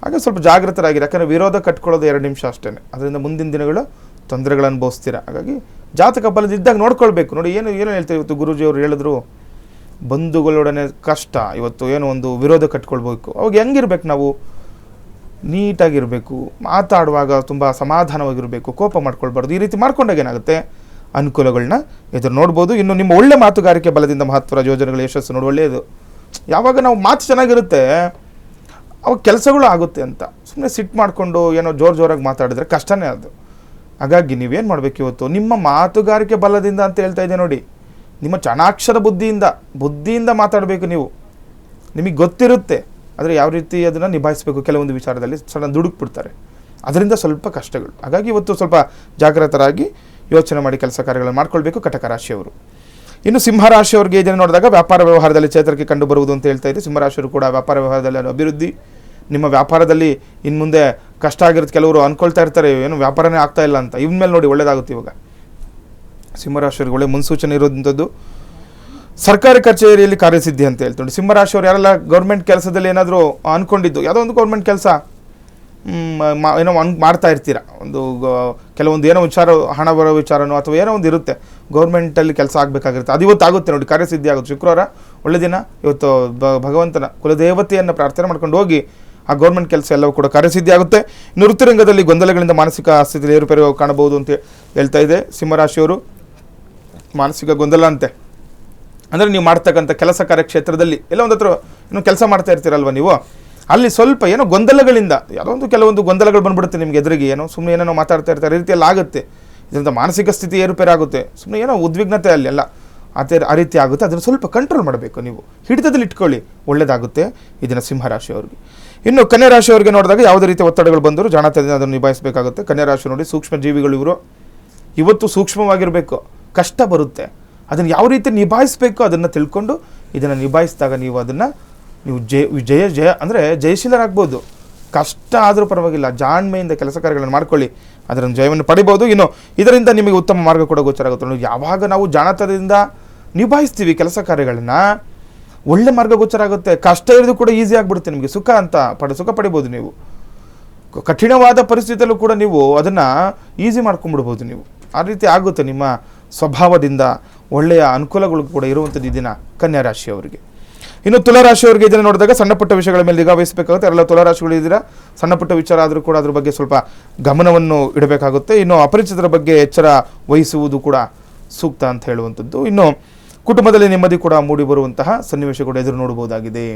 ಹಾಗೆ ಸ್ವಲ್ಪ ಜಾಗೃತರಾಗಿರಿ, ಯಾಕಂದರೆ ವಿರೋಧ ಕಟ್ಕೊಳ್ಳೋದು 2 ನಿಮಿಷ ಅಷ್ಟೇ, ಅದರಿಂದ ಮುಂದಿನ ದಿನಗಳು ತೊಂದರೆಗಳು ಅನುಭವಿಸ್ತೀರ. ಹಾಗಾಗಿ ಜಾತಕ ಫಲದಿದ್ದಾಗ ನೋಡ್ಕೊಳ್ಬೇಕು. ನೋಡಿ, ಏನು ಹೇಳ್ತೀವಿ ಇವತ್ತು ಗುರೂಜಿಯವರು ಹೇಳಿದ್ರು, ಬಂಧುಗಳೊಡನೆ ಕಷ್ಟ, ಇವತ್ತು ಏನೋ ಒಂದು ವಿರೋಧ ಕಟ್ಕೊಳ್ಬೇಕು. ಅವಾಗ ಹೆಂಗಿರ್ಬೇಕು ನಾವು? ನೀಟಾಗಿರಬೇಕು, ಮಾತಾಡುವಾಗ ತುಂಬ ಸಮಾಧಾನವಾಗಿರಬೇಕು, ಕೋಪ ಮಾಡ್ಕೊಳ್ಬಾರ್ದು. ಈ ರೀತಿ ಮಾಡ್ಕೊಂಡಾಗ ಏನಾಗುತ್ತೆ, ಅನುಕೂಲಗಳನ್ನ ಎದುರು ನೋಡ್ಬೋದು. ಇನ್ನು ನಿಮ್ಮ ಒಳ್ಳೆ ಮಾತುಗಾರಿಕೆ ಬಲದಿಂದ ಮಹತ್ವದ ಯೋಜನೆಗಳ ಯಶಸ್ಸು ನೋಡಿ. ಒಳ್ಳೆಯದು ಯಾವಾಗ ನಾವು ಮಾತು ಚೆನ್ನಾಗಿರುತ್ತೆ ಅವಾಗ ಕೆಲಸಗಳು ಆಗುತ್ತೆ ಅಂತ. ಸುಮ್ಮನೆ ಸಿಟ್ಟು ಮಾಡಿಕೊಂಡು ಏನೋ ಜೋರಾಗಿ ಮಾತಾಡಿದ್ರೆ ಕಷ್ಟನೇ ಅದು. ಹಾಗಾಗಿ ನೀವೇನು ಮಾಡಬೇಕು, ಇವತ್ತು ನಿಮ್ಮ ಮಾತುಗಾರಿಕೆ ಬಲದಿಂದ ಅಂತ ಹೇಳ್ತಾ ಇದ್ದೆ ನೋಡಿ, ನಿಮ್ಮ ಚಾಣಾಕ್ಷರ ಬುದ್ಧಿಯಿಂದ ಮಾತಾಡಬೇಕು. ನಿಮಗೆ ಗೊತ್ತಿರುತ್ತೆ, ಆದರೆ ಯಾವ ರೀತಿ ಅದನ್ನು ನಿಭಾಯಿಸಬೇಕು ಕೆಲವೊಂದು ವಿಚಾರದಲ್ಲಿ ಸಡನ್ ದುಡುಕ್ಬಿಡ್ತಾರೆ, ಅದರಿಂದ ಸ್ವಲ್ಪ ಕಷ್ಟಗಳು. ಹಾಗಾಗಿ ಇವತ್ತು ಸ್ವಲ್ಪ ಜಾಗೃತರಾಗಿ ಯೋಚನೆ ಮಾಡಿ ಕೆಲಸ ಕಾರ್ಯಗಳನ್ನು ಮಾಡ್ಕೊಳ್ಬೇಕು ಕಟಕ ರಾಶಿಯವರು. ಇನ್ನು ಸಿಂಹರಾಶಿಯವರಿಗೆ ಇದನ್ನು ನೋಡಿದಾಗ ವ್ಯಾಪಾರ ವ್ಯವಹಾರದಲ್ಲಿ ಚೇತರಿಕೆ ಕಂಡು ಬರುವುದು ಅಂತ ಹೇಳ್ತಾ ಇದ್ದೆ. ಸಿಂಹರಾಶಿಯವರು ಕೂಡ ವ್ಯಾಪಾರ ವ್ಯವಹಾರದಲ್ಲಿ ಅಭಿವೃದ್ಧಿ. ನಿಮ್ಮ ವ್ಯಾಪಾರದಲ್ಲಿ ಇನ್ನು ಮುಂದೆ ಕಷ್ಟ ಆಗಿರುತ್ತೆ. ಕೆಲವರು ಅಂದ್ಕೊಳ್ತಾ ಇರ್ತಾರೆ ಏನು ವ್ಯಾಪಾರನೇ ಆಗ್ತಾ ಇಲ್ಲ ಅಂತ. ಇನ್ಮೇಲೆ ನೋಡಿ ಒಳ್ಳೇದಾಗುತ್ತೆ. ಇವಾಗ ಸಿಂಹರಾಶಿಯವರಿಗೆ ಒಳ್ಳೆ ಮುನ್ಸೂಚನೆ ಇರೋದಂಥದ್ದು. ಸರ್ಕಾರಿ ಕಚೇರಿಯಲ್ಲಿ ಕಾರ್ಯಸಿದ್ಧಿ ಅಂತ ಹೇಳ್ತಾರೆ. ಸಿಂಹರಾಶಿಯವರು ಯಾರೆಲ್ಲ ಗೌರ್ಮೆಂಟ್ ಕೆಲಸದಲ್ಲಿ ಏನಾದರೂ ಅಂದ್ಕೊಂಡಿದ್ದು, ಯಾವುದೋ ಒಂದು ಗೌರ್ಮೆಂಟ್ ಕೆಲಸ ಏನೋ ಮಾಡ್ತಾ ಇರ್ತೀರ, ಕೆಲವೊಂದು ಏನೋ ವಿಚಾರ, ಹಣ ಬರೋ ವಿಚಾರನೋ ಅಥವಾ ಏನೋ ಒಂದು ಇರುತ್ತೆ, ಗೌರ್ಮೆಂಟಲ್ಲಿ ಕೆಲಸ ಆಗಬೇಕಾಗಿರುತ್ತೆ, ಅದು ಇವತ್ತು ಆಗುತ್ತೆ ನೋಡಿ, ಕಾರ್ಯಸಿದ್ಧಿ ಆಗುತ್ತೆ. ಶುಕ್ರವಾರ ಒಳ್ಳೆ ದಿನ. ಇವತ್ತು ಭಗವಂತನ ಕುಲದೇವತೆಯನ್ನು ಪ್ರಾರ್ಥನೆ ಮಾಡ್ಕೊಂಡು ಹೋಗಿ ಆ ಗೌರ್ಮೆಂಟ್ ಕೆಲಸ ಎಲ್ಲವೂ ಕೂಡ ಕಾರ್ಯಸಿದ್ಧಿ ಆಗುತ್ತೆ. ಇನ್ನು ವೃತ್ತಿರಂಗದಲ್ಲಿ ಗೊಂದಲಗಳಿಂದ ಮಾನಸಿಕ ಸ್ಥಿತಿಯಲ್ಲಿ ಏರುಪೇರು ಕಾಣಬಹುದು ಅಂತ ಹೇಳ್ತಾ ಇದೆ. ಸಿಂಹರಾಶಿಯವರು ಮಾನಸಿಕ ಗೊಂದಲ ಅಂತೆ ಅಂದರೆ ನೀವು ಮಾಡ್ತಕ್ಕಂಥ ಕೆಲಸ ಕಾರ್ಯಕ್ಷೇತ್ರದಲ್ಲಿ ಎಲ್ಲ ಒಂದು ಹತ್ರ ಇನ್ನೂ ಕೆಲಸ ಮಾಡ್ತಾ ಇರ್ತೀರಲ್ವ ನೀವು, ಅಲ್ಲಿ ಸ್ವಲ್ಪ ಏನೋ ಗೊಂದಲಗಳಿಂದ ಕೆಲವೊಂದು ಗೊಂದಲಗಳು ಬಂದ್ಬಿಡುತ್ತೆ ನಿಮ್ಗೆ ಎದುರಿಗೆ. ಏನೋ ಸುಮ್ಮನೆ ಏನೇನೋ ಮಾತಾಡ್ತಾ ಇರ್ತಾರೆ, ಈ ರೀತಿಯಲ್ಲಿ ಆಗುತ್ತೆ. ಇದರಿಂದ ಮಾನಸಿಕ ಸ್ಥಿತಿ ಏರುಪೇರಾಗುತ್ತೆ. ಸುಮ್ಮನೆ ಏನೋ ಉದ್ವಿಗ್ನತೆ ಅಲ್ಲಿ ಎಲ್ಲ ಆ ರೀತಿ ಆಗುತ್ತೆ. ಅದನ್ನು ಸ್ವಲ್ಪ ಕಂಟ್ರೋಲ್ ಮಾಡಬೇಕು, ನೀವು ಹಿಡಿತದಲ್ಲಿ ಇಟ್ಕೊಳ್ಳಿ, ಒಳ್ಳೆಯದಾಗುತ್ತೆ ಇದನ್ನು ಸಿಂಹರಾಶಿಯವರಿಗೆ. ಇನ್ನು ಕನ್ಯಾ ರಾಶಿಯವರಿಗೆ ನೋಡಿದಾಗ ಯಾವುದೇ ರೀತಿಯ ಒತ್ತಡಗಳು ಬಂದರೂ ಜಾಣತನದಿಂದ ಅದನ್ನು ನಿಭಾಯಿಸಬೇಕಾಗುತ್ತೆ. ಕನ್ಯಾ ರಾಶಿ ನೋಡಿ ಸೂಕ್ಷ್ಮ ಜೀವಿಗಳು ಇವರು. ಇವತ್ತು ಸೂಕ್ಷ್ಮವಾಗಿರಬೇಕು, ಕಷ್ಟ ಬರುತ್ತೆ, ಅದನ್ನು ಯಾವ ರೀತಿ ನಿಭಾಯಿಸಬೇಕು ಅದನ್ನು ತಿಳ್ಕೊಂಡು ಇದನ್ನು ನಿಭಾಯಿಸಿದಾಗ ನೀವು ಜಯ ಅಂದರೆ ಜಯಶೀಲರಾಗ್ಬೋದು. ಕಷ್ಟ ಆದರೂ ಪರವಾಗಿಲ್ಲ, ಜಾಣ್ಮೆಯಿಂದ ಕೆಲಸ ಕಾರ್ಯಗಳನ್ನು ಮಾಡ್ಕೊಳ್ಳಿ, ಅದರ ಜಯವನ್ನು ಪಡಿಬೋದು. ಇನ್ನು ಇದರಿಂದ ನಿಮಗೆ ಉತ್ತಮ ಮಾರ್ಗ ಕೂಡ ಗೋಚರ ಆಗುತ್ತೆ. ಯಾವಾಗ ನಾವು ಜಾಣತನದಿಂದ ನಿಭಾಯಿಸ್ತೀವಿ ಕೆಲಸ ಕಾರ್ಯಗಳನ್ನು, ಒಳ್ಳೆ ಮಾರ್ಗ ಗೋಚರ ಆಗುತ್ತೆ. ಕಷ್ಟ ಇರೋದು ಕೂಡ ಈಸಿ ಆಗಿಬಿಡುತ್ತೆ ನಿಮಗೆ, ಸುಖ ಪಡಿಬೋದು. ನೀವು ಕಠಿಣವಾದ ಪರಿಸ್ಥಿತಿಯಲ್ಲೂ ಕೂಡ ನೀವು ಅದನ್ನು ಈಸಿ ಮಾಡ್ಕೊಂಡ್ಬಿಡ್ಬೋದು. ನೀವು ಆ ರೀತಿ ಆಗುತ್ತೆ. ನಿಮ್ಮ ಸ್ವಭಾವದಿಂದ ಒಳ್ಳೆಯ ಅನುಕೂಲಗಳು ಕೂಡ ಇರುವಂಥದ್ದು ಈ ದಿನ ಕನ್ಯಾ ರಾಶಿಯವರಿಗೆ. ಇನ್ನು ತುಲಾರಾಶಿಯವರಿಗೆ ಇದನ್ನು ನೋಡಿದಾಗ ಸಣ್ಣ ಪುಟ್ಟ ವಿಷಯಗಳ ಮೇಲೆ ನಿಗಾ ವಹಿಸಬೇಕಾಗುತ್ತೆ. ಎಲ್ಲ ತುಲಾರಾಶಿಗಳು ಇದ್ದೀರಾ, ಸಣ್ಣ ಪುಟ್ಟ ವಿಚಾರ ಆದರೂ ಕೂಡ ಅದ್ರ ಬಗ್ಗೆ ಸ್ವಲ್ಪ ಗಮನವನ್ನು ಇಡಬೇಕಾಗುತ್ತೆ. ಇನ್ನು ಅಪರಿಚಿತರ ಬಗ್ಗೆ ಎಚ್ಚರ ವಹಿಸುವುದು ಕೂಡ ಸೂಕ್ತ ಅಂತ ಹೇಳುವಂಥದ್ದು. ಇನ್ನು ಕುಟುಂಬದಲ್ಲಿ ನೆಮ್ಮದಿ ಕೂಡ ಮೂಡಿ ಬರುವಂತಹ ಸನ್ನಿವೇಶಗಳು ಎದುರು ನೋಡಬಹುದಾಗಿದೆ.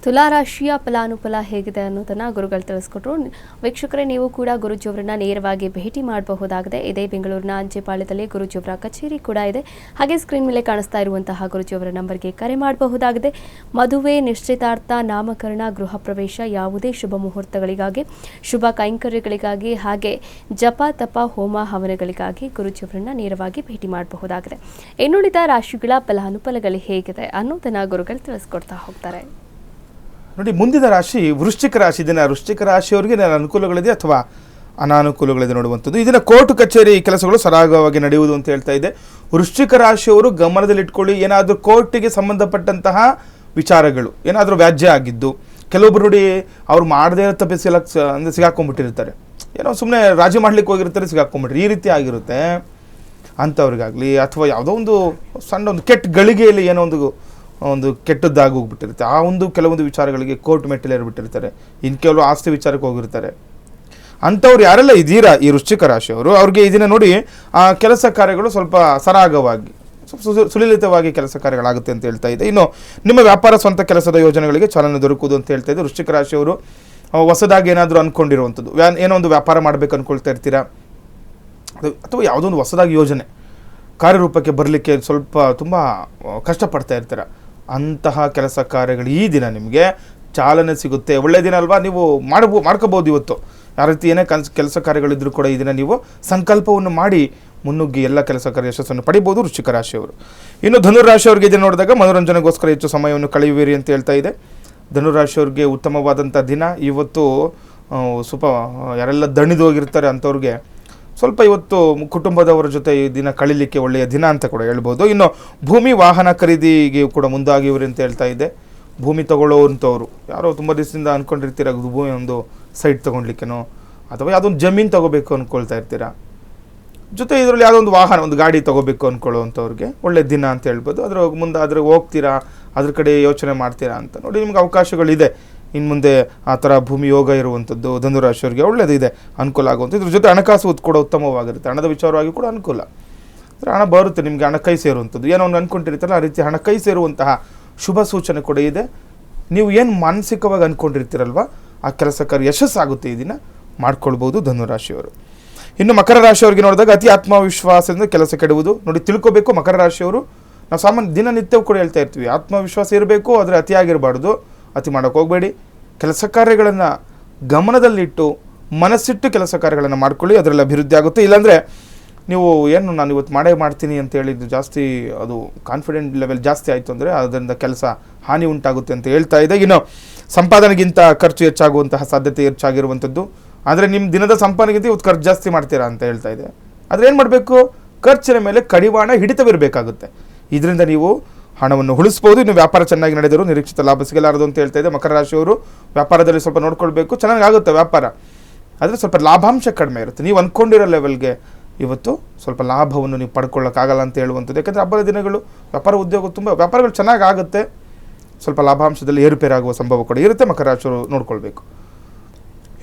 ತುಲಾರಾಶಿಯ ಫಲಾನುಫಲ ಹೇಗಿದೆ ಅನ್ನೋದನ್ನು ಗುರುಗಳು ತಿಳಿಸ್ಕೊಟ್ರು. ವೀಕ್ಷಕರೇ, ನೀವು ಕೂಡ ಗುರುಜಿಯವರನ್ನ ನೇರವಾಗಿ ಭೇಟಿ ಮಾಡಬಹುದಾಗಿದೆ. ಇದೇ ಬೆಂಗಳೂರಿನ ಅಂಚೆಪಾಳ್ಯದಲ್ಲಿ ಗುರುಜಿಯವರ ಕಚೇರಿ ಕೂಡ ಇದೆ. ಹಾಗೆ ಸ್ಕ್ರೀನ್ ಮೇಲೆ ಕಾಣಿಸ್ತಾ ಇರುವಂತಹ ಗುರುಜಿಯವರ ನಂಬರ್ಗೆ ಕರೆ ಮಾಡಬಹುದಾಗಿದೆ. ಮದುವೆ, ನಿಶ್ಚಿತಾರ್ಥ, ನಾಮಕರಣ, ಗೃಹ ಪ್ರವೇಶ, ಯಾವುದೇ ಶುಭ ಮುಹೂರ್ತಗಳಿಗಾಗಿ, ಶುಭ ಕೈಂಕರ್ಯಗಳಿಗಾಗಿ, ಹಾಗೆ ಜಪ ತಪ ಹೋಮ ಹವನಗಳಿಗಾಗಿ ಗುರುಜಿಯವರನ್ನ ನೇರವಾಗಿ ಭೇಟಿ ಮಾಡಬಹುದಾಗಿದೆ. ಇನ್ನುಳಿದ ರಾಶಿಗಳ ಫಲಾನುಫಲಗಳು ಹೇಗಿದೆ ಅನ್ನೋದನ್ನು ಗುರುಗಳು ತಿಳಿಸ್ಕೊಡ್ತಾ ಹೋಗ್ತಾರೆ. ನೋಡಿ, ಮುಂದಿನ ರಾಶಿ ವೃಶ್ಚಿಕ ರಾಶಿ. ಇದನ್ನು ವೃಶ್ಚಿಕ ರಾಶಿಯವರಿಗೆ ಅನುಕೂಲಗಳಿದೆ ಅಥವಾ ಅನಾನುಕೂಲಗಳಿದೆ ನೋಡುವಂಥದ್ದು. ಇದನ್ನು ಕೋರ್ಟ್ ಕಚೇರಿ ಕೆಲಸಗಳು ಸರಾಗವಾಗಿ ನಡೆಯುವುದು ಅಂತ ಹೇಳ್ತಾ ಇದೆ. ವೃಶ್ಚಿಕ ರಾಶಿಯವರು ಗಮನದಲ್ಲಿಟ್ಕೊಳ್ಳಿ, ಏನಾದರೂ ಕೋರ್ಟಿಗೆ ಸಂಬಂಧಪಟ್ಟಂತಹ ವಿಚಾರಗಳು ಏನಾದರೂ ವ್ಯಾಜ್ಯ ಆಗಿದ್ದು, ಕೆಲವೊಬ್ರು ನೋಡಿ ಅವ್ರು ಮಾಡದೇ ಇರೋ ತಪ್ಪಿಸಿ ಅಂದರೆ ಸಿಗಾಕೊಂಡ್ಬಿಟ್ಟಿರ್ತಾರೆ, ಏನೋ ಸುಮ್ಮನೆ ರಾಜಿ ಮಾಡ್ಲಿಕ್ಕೆ ಹೋಗಿರ್ತಾರೆ, ಸಿಗಾಕೊಂಡ್ಬಿಟ್ರಿ, ಈ ರೀತಿ ಆಗಿರುತ್ತೆ ಅಂಥವ್ರಿಗಾಗಲಿ, ಅಥವಾ ಯಾವುದೋ ಒಂದು ಸಣ್ಣ ಒಂದು ಕೆಟ್ಟ ಗಳಿಗೆಯಲ್ಲಿ ಏನೋ ಒಂದು ಕೆಟ್ಟದ್ದಾಗಿ ಹೋಗ್ಬಿಟ್ಟಿರುತ್ತೆ. ಆ ಕೆಲವೊಂದು ವಿಚಾರಗಳಿಗೆ ಕೋರ್ಟ್ ಮೆಟ್ಟಿಲೇರ್ಬಿಟ್ಟಿರ್ತಾರೆ. ಇನ್ನು ಕೆಲವು ಆಸ್ತಿ ವಿಚಾರಕ್ಕೆ ಹೋಗಿರ್ತಾರೆ. ಅಂಥವ್ರು ಯಾರೆಲ್ಲ ಇದ್ದೀರಾ ಈ ವೃಶ್ಚಿಕ ರಾಶಿಯವರು, ಅವ್ರಿಗೆ ಇದನ್ನು ನೋಡಿ ಆ ಕೆಲಸ ಕಾರ್ಯಗಳು ಸ್ವಲ್ಪ ಸರಾಗವಾಗಿ ಸುಲಲಿತವಾಗಿ ಕೆಲಸ ಕಾರ್ಯಗಳಾಗುತ್ತೆ ಅಂತ ಹೇಳ್ತಾ ಇದೆ. ಇನ್ನು ನಿಮ್ಮ ವ್ಯಾಪಾರ ಸ್ವಂತ ಕೆಲಸದ ಯೋಜನೆಗಳಿಗೆ ಚಾಲನೆ ದೊರಕುವುದು ಅಂತ ಹೇಳ್ತಾ ಇದೆ. ವೃಶ್ಚಿಕ ರಾಶಿಯವರು ಹೊಸದಾಗಿ ಏನಾದರೂ ಅಂದ್ಕೊಂಡಿರುವಂಥದ್ದು, ಏನೋ ಒಂದು ವ್ಯಾಪಾರ ಮಾಡಬೇಕು ಅಂದ್ಕೊಳ್ತಾ ಇರ್ತೀರಾ, ಅಥವಾ ಯಾವುದೋ ಒಂದು ಹೊಸದಾಗಿ ಯೋಜನೆ ಕಾರ್ಯರೂಪಕ್ಕೆ ಬರಲಿಕ್ಕೆ ತುಂಬ ಕಷ್ಟಪಡ್ತಾ ಇರ್ತೀರ, ಅಂತಹ ಕೆಲಸ ಕಾರ್ಯಗಳು ಈ ದಿನ ನಿಮಗೆ ಚಾಲನೆ ಸಿಗುತ್ತೆ. ಒಳ್ಳೆಯ ದಿನ ಅಲ್ವಾ, ನೀವು ಮಾಡ್ಕೋಬೋದು. ಇವತ್ತು ಯಾವ ರೀತಿ ಏನೇ ಕೆಲಸ ಕಾರ್ಯಗಳಿದ್ರೂ ಕೂಡ ಈ ದಿನ ನೀವು ಸಂಕಲ್ಪವನ್ನು ಮಾಡಿ ಮುನ್ನುಗ್ಗಿ ಎಲ್ಲ ಕೆಲಸ ಕಾರ್ಯ ಯಶಸ್ಸನ್ನು ಪಡಿಬೋದು ವೃಶ್ಚಿಕ ರಾಶಿಯವರು. ಇನ್ನು ಧನುರಾಶಿಯವರಿಗೆ ಇದನ್ನು ನೋಡಿದಾಗ ಮನೋರಂಜನೆಗೋಸ್ಕರ ಹೆಚ್ಚು ಸಮಯವನ್ನು ಕಳೆಯುವಿರಿ ಅಂತ ಹೇಳ್ತಾ ಇದೆ. ಧನುರಾಶಿಯವರಿಗೆ ಉತ್ತಮವಾದಂಥ ದಿನ ಇವತ್ತು. ಸ್ವಲ್ಪ ಯಾರೆಲ್ಲ ದಣಿದು ಹೋಗಿರ್ತಾರೆ ಅಂಥವ್ರಿಗೆ ಸ್ವಲ್ಪ ಇವತ್ತು ಕುಟುಂಬದವರ ಜೊತೆ ಈ ದಿನ ಕಳೀಲಿಕ್ಕೆ ಒಳ್ಳೆಯ ದಿನ ಅಂತ ಕೂಡ ಹೇಳ್ಬೋದು. ಇನ್ನು ಭೂಮಿ ವಾಹನ ಖರೀದಿಗೆ ಕೂಡ ಮುಂದಾಗಿವ್ರಿ ಅಂತ ಹೇಳ್ತಾ ಇದೆ. ಭೂಮಿ ತಗೊಳ್ಳೋವಂಥವ್ರು ಯಾರೋ ತುಂಬ ದಿವಸದಿಂದ ಅಂದ್ಕೊಂಡಿರ್ತೀರ, ಭೂಮಿ ಒಂದು ಸೈಟ್ ತೊಗೊಳ್ಲಿಕ್ಕೇನೋ ಅಥವಾ ಯಾವುದೊಂದು ಜಮೀನು ತೊಗೋಬೇಕು ಅಂದ್ಕೊಳ್ತಾ ಇರ್ತೀರ, ಜೊತೆ ಇದರಲ್ಲಿ ಯಾವುದೋ ಒಂದು ವಾಹನ, ಒಂದು ಗಾಡಿ ತೊಗೋಬೇಕು ಅಂದ್ಕೊಳ್ಳುವಂಥವ್ರಿಗೆ ಒಳ್ಳೆ ದಿನ ಅಂತ ಹೇಳ್ಬೋದು. ಮುಂದೆ ಹೋಗ್ತೀರಾ, ಅದ್ರ ಕಡೆ ಯೋಚನೆ ಮಾಡ್ತೀರಾ ಅಂತ ನೋಡಿ, ನಿಮ್ಗೆ ಅವಕಾಶಗಳಿದೆ. ಇನ್ನು ಮುಂದೆ ಆ ಥರ ಭೂಮಿ ಯೋಗ ಇರುವಂಥದ್ದು ಧನುರಾಶಿಯವರಿಗೆ ಒಳ್ಳೆಯದಿದೆ, ಅನುಕೂಲ ಆಗುವಂಥ. ಇದ್ರ ಜೊತೆ ಹಣಕಾಸು ಕೂಡ ಉತ್ತಮವಾಗಿರುತ್ತೆ, ಹಣದ ವಿಚಾರವಾಗಿ ಕೂಡ ಅನುಕೂಲ. ಅಂದರೆ ಹಣ ಬರುತ್ತೆ ನಿಮಗೆ, ಹಣ ಕೈ ಸೇರುವಂಥದ್ದು. ಏನೋ ಒಂದು ಅಂದ್ಕೊಂಡಿರ್ತಾರಲ್ಲ ಆ ರೀತಿ ಹಣ ಕೈ ಸೇರುವಂತಹ ಶುಭ ಸೂಚನೆ ಕೂಡ ಇದೆ. ನೀವು ಏನು ಮಾನಸಿಕವಾಗಿ ಅಂದ್ಕೊಂಡಿರ್ತೀರಲ್ವ ಆ ಕೆಲಸ ಕಾರ್ಯ ಯಶಸ್ಸಾಗುತ್ತೆ, ಈ ದಿನ ಮಾಡ್ಕೊಳ್ಬೋದು ಧನುರಾಶಿಯವರು. ಇನ್ನು ಮಕರ ರಾಶಿಯವರಿಗೆ ನೋಡಿದಾಗ ಅತಿ ಆತ್ಮವಿಶ್ವಾಸದಿಂದ ಕೆಲಸ ಕೆಡುವುದು. ನೋಡಿ, ತಿಳ್ಕೊಬೇಕು ಮಕರ ರಾಶಿಯವರು. ನಾವು ಸಾಮಾನ್ಯ ದಿನನಿತ್ಯವೂ ಕೂಡ ಹೇಳ್ತಾ ಇರ್ತೀವಿ, ಆತ್ಮವಿಶ್ವಾಸ ಇರಬೇಕು, ಆದರೆ ಅತಿಯಾಗಿರಬಾರ್ದು. ಅತಿ ಮಾಡೋಕ್ಕೆ ಹೋಗಬೇಡಿ. ಕೆಲಸ ಕಾರ್ಯಗಳನ್ನು ಗಮನದಲ್ಲಿಟ್ಟು ಮನಸ್ಸಿಟ್ಟು ಕೆಲಸ ಕಾರ್ಯಗಳನ್ನು ಮಾಡ್ಕೊಳ್ಳಿ, ಅದರಲ್ಲಿ ಅಭಿವೃದ್ಧಿ ಆಗುತ್ತೆ. ಇಲ್ಲಾಂದರೆ ನೀವು ಏನು ನಾನು ಇವತ್ತು ಮಾಡ್ತೀನಿ ಅಂತ ಹೇಳಿದ್ದು ಜಾಸ್ತಿ, ಅದು ಕಾನ್ಫಿಡೆಂಟ್ ಲೆವೆಲ್ ಜಾಸ್ತಿ ಆಯಿತು ಅಂದರೆ ಅದರಿಂದ ಕೆಲಸ ಹಾನಿ ಉಂಟಾಗುತ್ತೆ ಅಂತ ಹೇಳ್ತಾ ಇದೆ. ಇನ್ನು ಸಂಪಾದನೆಗಿಂತ ಖರ್ಚು ಹೆಚ್ಚಾಗುವಂತಹ ಸಾಧ್ಯತೆ ಹೆಚ್ಚಾಗಿರುವಂಥದ್ದು. ಆದರೆ ನಿಮ್ಮ ದಿನದ ಸಂಪಾದನೆಗಿಂತ ಇವತ್ತು ಖರ್ಚು ಜಾಸ್ತಿ ಮಾಡ್ತೀರಾ ಅಂತ ಹೇಳ್ತಾ ಇದೆ. ಆದರೆ ಏನು ಮಾಡಬೇಕು, ಖರ್ಚಿನ ಮೇಲೆ ಕಡಿವಾಣ ಹಿಡಿತವಿರಬೇಕಾಗುತ್ತೆ. ಇದರಿಂದ ನೀವು ಹಣವನ್ನು ಉಳಿಸ್ಬೋದು. ಇನ್ನು ವ್ಯಾಪಾರ ಚೆನ್ನಾಗಿ ನಡೆದರೂ ನಿರೀಕ್ಷಿತ ಲಾಭ ಸಿಗಲಾರದು ಅಂತ ಹೇಳ್ತಾ ಇದೆ. ಮಕರ ರಾಶಿಯವರು ವ್ಯಾಪಾರದಲ್ಲಿ ಸ್ವಲ್ಪ ನೋಡ್ಕೊಳ್ಬೇಕು, ಚೆನ್ನಾಗಾಗುತ್ತೆ ವ್ಯಾಪಾರ, ಆದರೆ ಸ್ವಲ್ಪ ಲಾಭಾಂಶ ಕಡಿಮೆ ಇರುತ್ತೆ. ನೀವು ಅಂದ್ಕೊಂಡಿರೋ ಲೆವೆಲ್ಗೆ ಇವತ್ತು ಸ್ವಲ್ಪ ಲಾಭವನ್ನು ನೀವು ಪಡ್ಕೊಳ್ಳೋಕ್ಕಾಗಲ್ಲ ಅಂತ ಹೇಳುವಂಥದ್ದು. ಯಾಕಂದರೆ ಹಬ್ಬದ ದಿನಗಳು ವ್ಯಾಪಾರ ಉದ್ಯೋಗ ತುಂಬ ವ್ಯಾಪಾರಗಳು ಚೆನ್ನಾಗಿ ಆಗುತ್ತೆ, ಸ್ವಲ್ಪ ಲಾಭಾಂಶದಲ್ಲಿ ಏರುಪೇರಾಗುವ ಸಂಭವ ಕೂಡ ಇರುತ್ತೆ. ಮಕರ ರಾಶಿಯವರು ನೋಡ್ಕೊಳ್ಬೇಕು.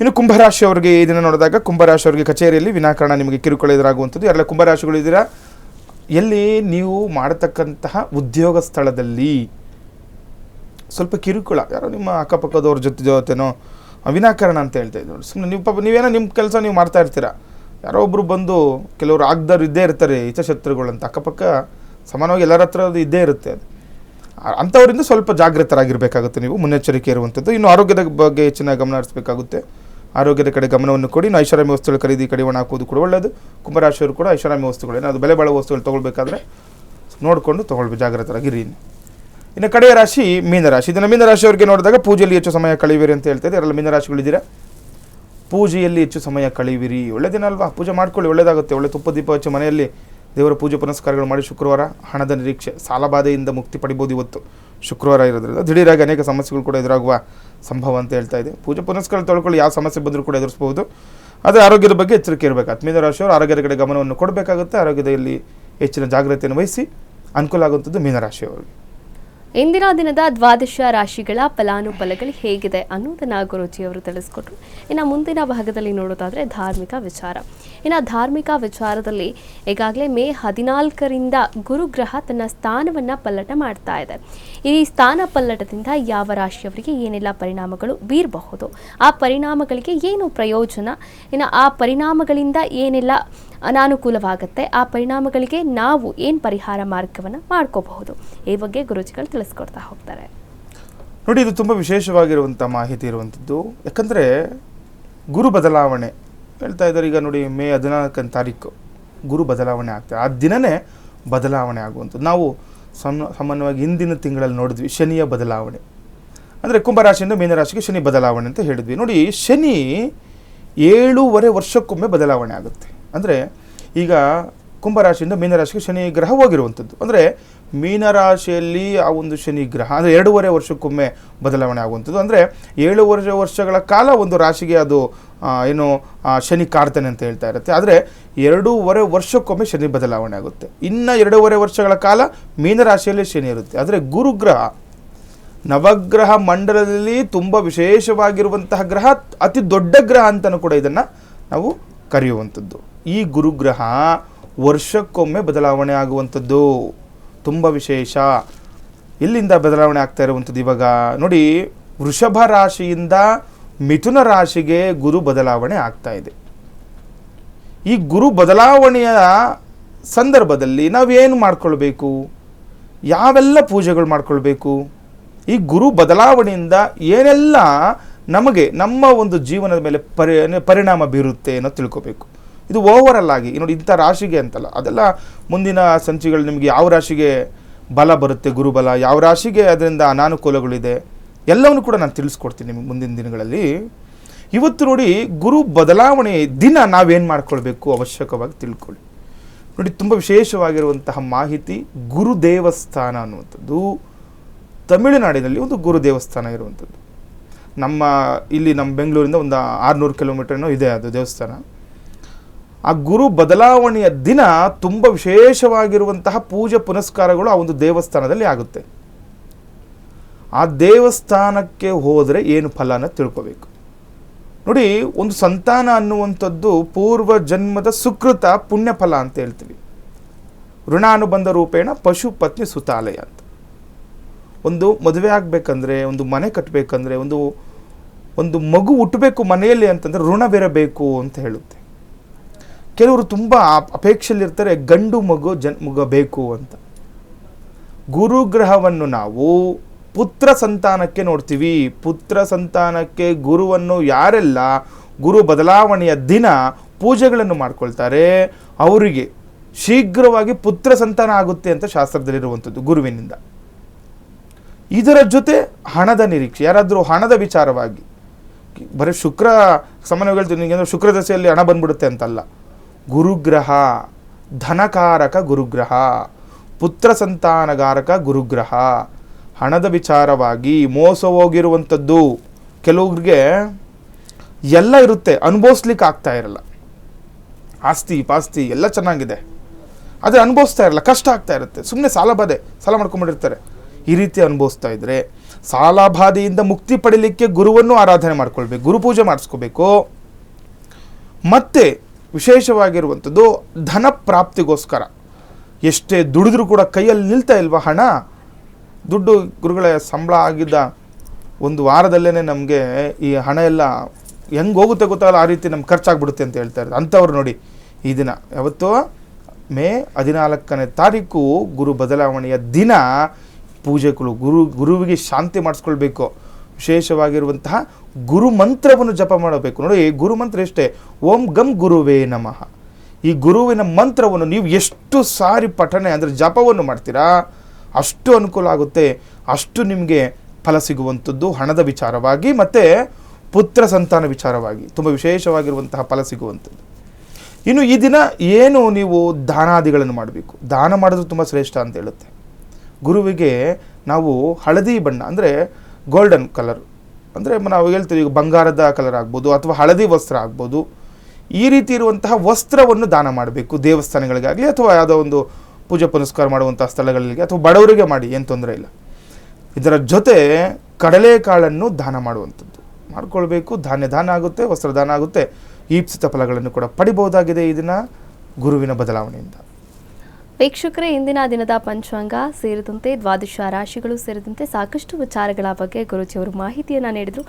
ಇನ್ನು ಕುಂಭರಾಶಿಯವರಿಗೆ ಈ ದಿನ ನೋಡಿದಾಗ ಕುಂಭರಾಶಿಯವರಿಗೆ ಕಚೇರಿಯಲ್ಲಿ ವಿನಾಕಾರಣ ನಿಮಗೆ ಕಿರುಕುಳ ಎದುರಾಗುವಂಥದ್ದು. ಯಾರೆಲ್ಲ ಕುಂಭರಾಶಿಗಳು ಇದ್ದೀರಾ, ಎಲ್ಲಿ ನೀವು ಮಾಡತಕ್ಕಂತಹ ಉದ್ಯೋಗ ಸ್ಥಳದಲ್ಲಿ ಸ್ವಲ್ಪ ಕಿರುಕುಳ, ಯಾರೋ ನಿಮ್ಮ ಅಕ್ಕಪಕ್ಕದವ್ರ ಜೊತೆನೋ ವಿನಾಕಾರಣ ಅಂತ ಹೇಳ್ತಾ ಇದ್ರು. ಸುಮ್ಮನೆ ನೀವೇನೋ ನಿಮ್ಮ ಕೆಲಸ ನೀವು ಮಾಡ್ತಾ ಇರ್ತೀರಾ, ಯಾರೋ ಒಬ್ಬರು ಬಂದು, ಕೆಲವರು ಆಗದವ್ರು ಇದ್ದೇ ಇರ್ತಾರೆ ಹಿತಶತ್ರುಗಳಂತ, ಅಕ್ಕಪಕ್ಕ ಸಮಾನವಾಗಿ ಎಲ್ಲರ ಹತ್ರ ಅದು ಇದ್ದೇ ಇರುತ್ತೆ. ಅದು ಅಂಥವರಿಂದ ಸ್ವಲ್ಪ ಜಾಗೃತರಾಗಿರಬೇಕಾಗುತ್ತೆ, ನೀವು ಮುನ್ನೆಚ್ಚರಿಕೆ ಇರುವಂಥದ್ದು. ಇನ್ನು ಆರೋಗ್ಯದ ಬಗ್ಗೆ ಹೆಚ್ಚಿನ ಗಮನ ಹರಿಸಬೇಕಾಗುತ್ತೆ. ಆರೋಗ್ಯದ ಕಡೆ ಗಮನವನ್ನು ಕೊಡಿ. ಇನ್ನು ಐಷಾರಾಮಿ ವಸ್ತುಗಳ ಖರೀದಿ ಕಡಿವಾಣ ಹಾಕೋದು ಕೂಡ ಒಳ್ಳೆಯದು. ಕುಂಭರಾಶಿಯವರು ಕೂಡ ಐಷಾರಾಮಿ ವಸ್ತುಗಳು, ಏನಾದ್ರು ಬೆಲೆ ಬಾಳುವ ವಸ್ತುಗಳು ತೊಗೊಳ್ಬೇಕಾದ್ರೆ ನೋಡಿಕೊಂಡು ತೊಗೊಳ್ಬೇಕು, ಜಾಗ್ರತರಾಗಿರಿ. ಇನ್ನು ಕಡೆಯ ರಾಶಿ ಮೀನರಾಶಿ. ಇದನ್ನು ಮೀನರಾಶಿಯವರಿಗೆ ನೋಡಿದಾಗ ಪೂಜೆಯಲ್ಲಿ ಹೆಚ್ಚು ಸಮಯ ಕಳೆಯುವಿರಿ ಅಂತ ಹೇಳ್ತಾ ಇದೆ. ಯಾರೆಲ್ಲ ಮೀನರಾಶಿಗಳಿದ್ದೀರಾ, ಪೂಜೆಯಲ್ಲಿ ಹೆಚ್ಚು ಸಮಯ ಕಳೆಯುವಿರಿ. ಒಳ್ಳೆ ದಿನ ಅಲ್ವಾ, ಪೂಜೆ ಮಾಡ್ಕೊಳ್ಳಿ, ಒಳ್ಳೆಯದಾಗುತ್ತೆ. ಒಳ್ಳೆ ತುಪ್ಪ ದೀಪ ಹಚ್ಚಿ ಮನೆಯಲ್ಲಿ ದೇವರ ಪೂಜೆ ಪುನಸ್ಕಾರಗಳು ಮಾಡಿ. ಶುಕ್ರವಾರ ಹಣದ ನಿರೀಕ್ಷೆ, ಸಾಲಬಾಧೆಯಿಂದ ಮುಕ್ತಿ ಪಡಿಬೋದು. ಇವತ್ತು ಶುಕ್ರವಾರ ಇರೋದ್ರಿಂದ ದಿಢೀರಾಗಿ ಅನೇಕ ಸಮಸ್ಯೆಗಳು ಕೂಡ ಎದುರಾಗುವ ಸಂಭವ ಅಂತ ಹೇಳ್ತಾ ಇದೆ. ಪೂಜೆ ಪುನಸ್ಕಾರ ತೊಳ್ಕೊಳ್ಳಿ, ಯಾವ ಸಮಸ್ಯೆ ಬಂದರೂ ಕೂಡ ಎದುರಿಸಬಹುದು. ಆದರೆ ಆರೋಗ್ಯದ ಬಗ್ಗೆ ಎಚ್ಚರಿಕೆ ಇರಬೇಕು. ಮೀನರಾಶಿಯವರು ಆರೋಗ್ಯದ ಕಡೆ ಗಮನವನ್ನು ಕೊಡಬೇಕಾಗುತ್ತೆ. ಆರೋಗ್ಯದಲ್ಲಿ ಹೆಚ್ಚಿನ ಜಾಗ್ರತೆಯನ್ನು ವಹಿಸಿ ಅನುಕೂಲ ಆಗುವಂಥದ್ದು ಮೀನರಾಶಿಯವರಿಗೆ. ಇಂದಿನ ದಿನದ ದ್ವಾದಶ ರಾಶಿಗಳ ಫಲಾನುಫಲಗಳು ಹೇಗಿದೆ ಅನ್ನೋದನ್ನು ಗುರೂಜಿಯವರು ತಿಳಿಸ್ಕೊಟ್ರು. ಇನ್ನು ಮುಂದಿನ ಭಾಗದಲ್ಲಿ ನೋಡೋದಾದರೆ ಧಾರ್ಮಿಕ ವಿಚಾರ. ಇನ್ನು ಧಾರ್ಮಿಕ ವಿಚಾರದಲ್ಲಿ ಈಗಾಗಲೇ ಮೇ 14ರಿಂದ ಗುರುಗ್ರಹ ತನ್ನ ಸ್ಥಾನವನ್ನು ಪಲ್ಲಟ ಮಾಡ್ತಾ ಇದೆ. ಈ ಸ್ಥಾನ ಪಲ್ಲಟದಿಂದ ಯಾವ ರಾಶಿಯವರಿಗೆ ಏನೆಲ್ಲ ಪರಿಣಾಮಗಳು ಬೀರಬಹುದು, ಆ ಪರಿಣಾಮಗಳಿಗೆ ಏನು ಪ್ರಯೋಜನ, ಇನ್ನು ಆ ಪರಿಣಾಮಗಳಿಂದ ಏನೆಲ್ಲ ಅನಾನುಕೂಲವಾಗುತ್ತೆ, ಆ ಪರಿಣಾಮಗಳಿಗೆ ನಾವು ಏನು ಪರಿಹಾರ ಮಾರ್ಗವನ್ನು ಮಾಡ್ಕೋಬಹುದು, ಈ ಬಗ್ಗೆ ಗುರೂಜಿಗಳು ತಿಳಿಸ್ಕೊಡ್ತಾ ಹೋಗ್ತಾರೆ. ನೋಡಿ, ಇದು ತುಂಬ ವಿಶೇಷವಾಗಿರುವಂಥ ಮಾಹಿತಿ ಇರುವಂಥದ್ದು. ಯಾಕಂದರೆ ಗುರು ಬದಲಾವಣೆ ಹೇಳ್ತಾ ಇದ್ದಾರೆ. ಈಗ ನೋಡಿ, ಮೇ 14ನೇ ತಾರೀಕು ಗುರು ಬದಲಾವಣೆ ಆಗ್ತದೆ. ಆ ದಿನವೇ ಬದಲಾವಣೆ ಆಗುವಂಥದ್ದು. ನಾವು ಸಾಮಾನ್ಯವಾಗಿ ಹಿಂದಿನ ತಿಂಗಳಲ್ಲಿ ನೋಡಿದ್ವಿ ಶನಿಯ ಬದಲಾವಣೆ. ಅಂದರೆ ಕುಂಭರಾಶಿಯಿಂದ ಮೀನರಾಶಿಗೆ ಶನಿ ಬದಲಾವಣೆ ಅಂತ ಹೇಳಿದ್ವಿ. ನೋಡಿ, ಶನಿ 7.5 ವರ್ಷಕ್ಕೊಮ್ಮೆ ಬದಲಾವಣೆ ಆಗುತ್ತೆ. ಅಂದರೆ ಈಗ ಕುಂಭರಾಶಿಯಿಂದ ಮೀನರಾಶಿಗೆ ಶನಿ ಗ್ರಹ ಹೋಗಿರುವಂಥದ್ದು. ಅಂದರೆ ಮೀನರಾಶಿಯಲ್ಲಿ ಆ ಒಂದು ಶನಿ ಗ್ರಹ ಅಂದರೆ 2.5 ವರ್ಷಕ್ಕೊಮ್ಮೆ ಬದಲಾವಣೆ ಆಗುವಂಥದ್ದು. ಅಂದರೆ 7 ವರ್ಷಗಳ ಕಾಲ ಒಂದು ರಾಶಿಗೆ ಅದು ಶನಿ ಕಾಡ್ತಾನೆ ಅಂತ ಹೇಳ್ತಾ ಇರುತ್ತೆ. ಆದರೆ 2.5 ವರ್ಷಕ್ಕೊಮ್ಮೆ ಶನಿ ಬದಲಾವಣೆ ಆಗುತ್ತೆ. ಇನ್ನು 2.5 ವರ್ಷಗಳ ಕಾಲ ಮೀನರಾಶಿಯಲ್ಲೇ ಶನಿ ಇರುತ್ತೆ. ಆದರೆ ಗುರುಗ್ರಹ ನವಗ್ರಹ ಮಂಡಲದಲ್ಲಿ ತುಂಬ ವಿಶೇಷವಾಗಿರುವಂತಹ ಗ್ರಹ, ಅತಿ ದೊಡ್ಡ ಗ್ರಹ ಅಂತಲೂ ಕೂಡ ಇದನ್ನು ನಾವು ಕರೆಯುವಂಥದ್ದು. ಈ ಗುರುಗ್ರಹ ವರ್ಷಕ್ಕೊಮ್ಮೆ ಬದಲಾವಣೆ ಆಗುವಂಥದ್ದು, ತುಂಬ ವಿಶೇಷ. ಇಲ್ಲಿಂದ ಬದಲಾವಣೆ ಆಗ್ತಾ ಇರುವಂಥದ್ದು. ಇವಾಗ ನೋಡಿ, ವೃಷಭ ರಾಶಿಯಿಂದ ಮಿಥುನ ರಾಶಿಗೆ ಗುರು ಬದಲಾವಣೆ ಆಗ್ತಾ ಇದೆ. ಈ ಗುರು ಬದಲಾವಣೆಯ ಸಂದರ್ಭದಲ್ಲಿ ನಾವೇನು ಮಾಡ್ಕೊಳ್ಬೇಕು, ಯಾವೆಲ್ಲ ಪೂಜೆಗಳು ಮಾಡ್ಕೊಳ್ಬೇಕು, ಈ ಗುರು ಬದಲಾವಣೆಯಿಂದ ಏನೆಲ್ಲ ನಮಗೆ ನಮ್ಮ ಒಂದು ಜೀವನದ ಮೇಲೆ ಪರಿಣಾಮ ಬೀರುತ್ತೆ ಅನ್ನೋ ತಿಳ್ಕೊಬೇಕು. ಇದು ಓವರಲ್ ಆಗಿ ನೋಡಿ, ಇಂಥ ರಾಶಿಗೆ ಅಂತಲ್ಲ, ಅದೆಲ್ಲ ಮುಂದಿನ ಸಂಚಿಗಳು ನಿಮಗೆ ಯಾವ ರಾಶಿಗೆ ಬಲ ಬರುತ್ತೆ, ಗುರುಬಲ, ಯಾವ ರಾಶಿಗೆ ಅದರಿಂದ ಅನಾನುಕೂಲಗಳಿದೆ, ಎಲ್ಲವನ್ನು ಕೂಡ ನಾನು ತಿಳಿಸ್ಕೊಡ್ತೀನಿ ನಿಮಗೆ ಮುಂದಿನ ದಿನಗಳಲ್ಲಿ. ಇವತ್ತು ನೋಡಿ, ಗುರು ಬದಲಾವಣೆ ದಿನ ನಾವೇನು ಮಾಡ್ಕೊಳ್ಬೇಕು ಅವಶ್ಯಕವಾಗಿ ತಿಳ್ಕೊಳ್ಳಿ. ನೋಡಿ, ತುಂಬ ವಿಶೇಷವಾಗಿರುವಂತಹ ಮಾಹಿತಿ. ಗುರು ದೇವಸ್ಥಾನ ಅನ್ನುವಂಥದ್ದು ತಮಿಳುನಾಡಿನಲ್ಲಿ ಒಂದು ಗುರು ದೇವಸ್ಥಾನ ಇರುವಂಥದ್ದು. ನಮ್ಮ ಬೆಂಗಳೂರಿಂದ ಒಂದು 600 ಕಿಲೋಮೀಟರ್ನೋ ಇದೆ ಅದು ದೇವಸ್ಥಾನ. ಆ ಗುರು ಬದಲಾವಣೆಯ ದಿನ ತುಂಬ ವಿಶೇಷವಾಗಿರುವಂತಹ ಪೂಜೆ ಪುನಸ್ಕಾರಗಳು ಆ ಒಂದು ದೇವಸ್ಥಾನದಲ್ಲಿ ಆಗುತ್ತೆ. ಆ ದೇವಸ್ಥಾನಕ್ಕೆ ಹೋದರೆ ಏನು ಫಲನ ತಿಳ್ಕೋಬೇಕು. ನೋಡಿ, ಒಂದು ಸಂತಾನ ಅನ್ನುವಂಥದ್ದು ಪೂರ್ವ ಜನ್ಮದ ಸುಕೃತ ಪುಣ್ಯ ಫಲ ಅಂತ ಹೇಳ್ತೀವಿ. ಋಣಾನುಬಂಧ ರೂಪೇಣ ಪಶು ಪತ್ನಿ ಸುತಾಲಯ ಅಂತ. ಒಂದು ಮದುವೆ ಆಗಬೇಕಂದ್ರೆ, ಒಂದು ಮನೆ ಕಟ್ಟಬೇಕಂದ್ರೆ, ಒಂದು ಮಗು ಹುಟ್ಟಬೇಕು ಮನೆಯಲ್ಲಿ ಅಂತಂದರೆ ಋಣವಿರಬೇಕು ಅಂತ ಹೇಳುತ್ತೆ. ಕೆಲವರು ತುಂಬ ಅಪೇಕ್ಷೆಯಲ್ಲಿರ್ತಾರೆ, ಗಂಡು ಮಗು ಬೇಕು ಅಂತ. ಗುರುಗ್ರಹವನ್ನು ನಾವು ಪುತ್ರ ಸಂತಾನಕ್ಕೆ ನೋಡ್ತೀವಿ. ಪುತ್ರ ಸಂತಾನಕ್ಕೆ ಗುರುವನ್ನು ಯಾರೆಲ್ಲ ಗುರು ಬದಲಾವಣೆಯ ದಿನ ಪೂಜೆಗಳನ್ನು ಮಾಡ್ಕೊಳ್ತಾರೆ, ಅವರಿಗೆ ಶೀಘ್ರವಾಗಿ ಪುತ್ರ ಸಂತಾನ ಆಗುತ್ತೆ ಅಂತ ಶಾಸ್ತ್ರದಲ್ಲಿರುವಂಥದ್ದು ಗುರುವಿನಿಂದ. ಇದರ ಜೊತೆ ಹಣದ ನಿರೀಕ್ಷೆ, ಯಾರಾದರೂ ಹಣದ ವಿಚಾರವಾಗಿ, ಬರೀ ಶುಕ್ರ ಸಾಮಾನ್ಯವಾಗಿ ಹೇಳ್ತೀನಿ ನಿಮಗೆ, ಶುಕ್ರ ದಶೆಯಲ್ಲಿ ಹಣ ಬಂದ್ಬಿಡುತ್ತೆ ಅಂತಲ್ಲ. ಗುರುಗ್ರಹ ಧನಕಾರಕ ಗುರುಗ್ರಹ, ಪುತ್ರ ಸಂತಾನಗಾರಕ ಗುರುಗ್ರಹ, ಹಣದ ವಿಚಾರವಾಗಿ ಮೋಸ ಹೋಗಿರುವಂಥದ್ದು. ಕೆಲವ್ರಿಗೆ ಎಲ್ಲ ಇರುತ್ತೆ, ಅನುಭವಿಸ್ಲಿಕ್ಕೆ ಆಗ್ತಾ ಇರಲ್ಲ. ಆಸ್ತಿ ಪಾಸ್ತಿ ಎಲ್ಲ ಚೆನ್ನಾಗಿದೆ, ಆದರೆ ಅನುಭವಿಸ್ತಾ ಇರಲ್ಲ, ಕಷ್ಟ ಆಗ್ತಾ ಇರುತ್ತೆ. ಸುಮ್ಮನೆ ಸಾಲ ಮಾಡ್ಕೊಂಡ್ಬಿಟ್ಟಿರ್ತಾರೆ. ಈ ರೀತಿ ಅನುಭವಿಸ್ತಾ ಇದ್ರೆ ಸಾಲಬಾಧೆಯಿಂದ ಮುಕ್ತಿ ಪಡೀಲಿಕ್ಕೆ ಗುರುವನ್ನು ಆರಾಧನೆ ಮಾಡ್ಕೊಳ್ಬೇಕು, ಗುರು ಪೂಜೆ ಮಾಡಿಸ್ಕೋಬೇಕು. ಮತ್ತೆ ವಿಶೇಷವಾಗಿರುವಂಥದ್ದು ಧನ ಪ್ರಾಪ್ತಿಗೋಸ್ಕರ ಎಷ್ಟೇ ದುಡಿದ್ರೂ ಕೂಡ ಕೈಯಲ್ಲಿ ನಿಲ್ತಾ ಇಲ್ವಾ ಹಣ. ದುಡ್ಡು ಗುರುಗಳ ಸಂಬಳ ಆಗಿದ್ದ ಒಂದು ವಾರದಲ್ಲೇ ನಮಗೆ ಈ ಹಣ ಎಲ್ಲ ಹೆಂಗೆ ಹೋಗುತ್ತೆ ಗೊತ್ತಾಗಲ್ಲ, ಆ ರೀತಿ ನಮ್ಗೆ ಖರ್ಚಾಗ್ಬಿಡುತ್ತೆ ಅಂತ ಹೇಳ್ತಾ ಇದ್ದಾರೆ. ಅಂಥವ್ರು ನೋಡಿ, ಈ ದಿನ ಯಾವತ್ತೋ ಮೇ 14ನೇ ತಾರೀಕು ಗುರು ಬದಲಾವಣೆಯ ದಿನ ಪೂಜೆಗಳು ಗುರುವಿಗೆ ಶಾಂತಿ ಮಾಡಿಸ್ಕೊಳ್ಬೇಕು. ವಿಶೇಷವಾಗಿರುವಂತಹ ಗುರು ಮಂತ್ರವನ್ನು ಜಪ ಮಾಡಬೇಕು. ನೋಡಿ, ಗುರು ಮಂತ್ರ ಎಷ್ಟೇ, ಓಂ ಗಂ ಗುರುವೇ ನಮಃ. ಈ ಗುರುವಿನ ಮಂತ್ರವನ್ನು ನೀವು ಎಷ್ಟು ಸಾರಿ ಪಠನೆ ಅಂದರೆ ಜಪವನ್ನು ಮಾಡ್ತೀರಾ ಅಷ್ಟು ಅನುಕೂಲ ಆಗುತ್ತೆ, ಅಷ್ಟು ನಿಮಗೆ ಫಲ ಸಿಗುವಂಥದ್ದು. ಹಣದ ವಿಚಾರವಾಗಿ ಮತ್ತು ಪುತ್ರ ಸಂತಾನ ವಿಚಾರವಾಗಿ ತುಂಬ ವಿಶೇಷವಾಗಿರುವಂತಹ ಫಲ ಸಿಗುವಂಥದ್ದು. ಇನ್ನು ಈ ದಿನ ಏನು ನೀವು ದಾನಾದಿಗಳನ್ನು ಮಾಡಬೇಕು. ದಾನ ಮಾಡೋದು ತುಂಬ ಶ್ರೇಷ್ಠ ಅಂತ ಹೇಳುತ್ತೆ. ಗುರುವಿಗೆ ನಾವು ಹಳದಿ ಬಣ್ಣ ಅಂದರೆ ಗೋಲ್ಡನ್ ಕಲರ್, ಅಂದರೆ ನಾವು ಹೇಳ್ತೀವಿ ಈಗ ಬಂಗಾರದ ಕಲರ್ ಆಗ್ಬೋದು ಅಥವಾ ಹಳದಿ ವಸ್ತ್ರ ಆಗ್ಬೋದು, ಈ ರೀತಿ ಇರುವಂತಹ ವಸ್ತ್ರವನ್ನು ದಾನ ಮಾಡಬೇಕು. ದೇವಸ್ಥಾನಗಳಿಗಾಗಲಿ ಅಥವಾ ಯಾವುದೋ ಒಂದು ಪೂಜೆ ಪುನಸ್ಕಾರ ಮಾಡುವಂಥ ಸ್ಥಳಗಳಿಗೆ ಅಥವಾ ಬಡವರಿಗೆ ಮಾಡಿ, ಏನು ತೊಂದರೆ ಇಲ್ಲ. ಇದರ ಜೊತೆ ಕಡಲೆಕಾಳನ್ನು ದಾನ ಮಾಡುವಂಥದ್ದು ಮಾಡ್ಕೊಳ್ಬೇಕು. ಧಾನ್ಯ ದಾನ ಆಗುತ್ತೆ, ವಸ್ತ್ರ ದಾನ ಆಗುತ್ತೆ. ಈಪ್ಸಿತ ಫಲಗಳನ್ನು ಕೂಡ ಪಡಿಬಹುದಾಗಿದೆ ಈ ದಿನ ಗುರುವಿನ ಬದಲಾವಣೆಯಿಂದ. ವೀಕ್ಷಕರೇ, ಇಂದಿನ ದಿನದ ಪಂಚಾಂಗ ಸೇರಿದಂತೆ ದ್ವಾದಶ ರಾಶಿಗಳು ಸೇರಿದಂತೆ ಸಾಕಷ್ಟು ವಿಚಾರಗಳ ಬಗ್ಗೆ ಗುರುಜಿಯವರು ಮಾಹಿತಿಯನ್ನು ನೀಡಿದರು.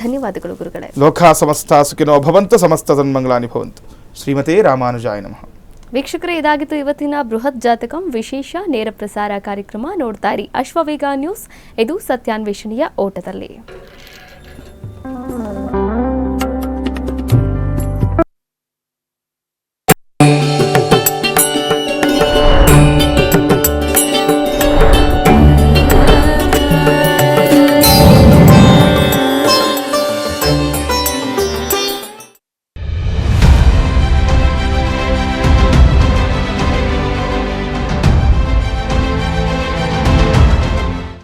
ಧನ್ಯವಾದಗಳು ಗುರುಗಳೇ. ಲೋಕ ಸಮಸ್ತ ಸುಖಿನೋ ಭವಂತು, ಸಮಸ್ತ ಸನ್ಮಂಗಳಾನಿ ಭವಂತು. ಶ್ರೀಮತೆ ರಾಮಾನುಜಾಯ ನಮಃ. ವೀಕ್ಷಕರೇ, ಇದಾಗಿತ್ತು ಇವತ್ತಿನ ಬೃಹತ್ ಜಾತಕಂ ವಿಶೇಷ ನೇರ ಪ್ರಸಾರ ಕಾರ್ಯಕ್ರಮ. ನೋಡ್ತಾ ಇರಿ ಅಶ್ವವೇಗ ನ್ಯೂಸ್, ಇದು ಸತ್ಯಾನ್ವೇಷಣೆಯ ಓಟದಲ್ಲಿ.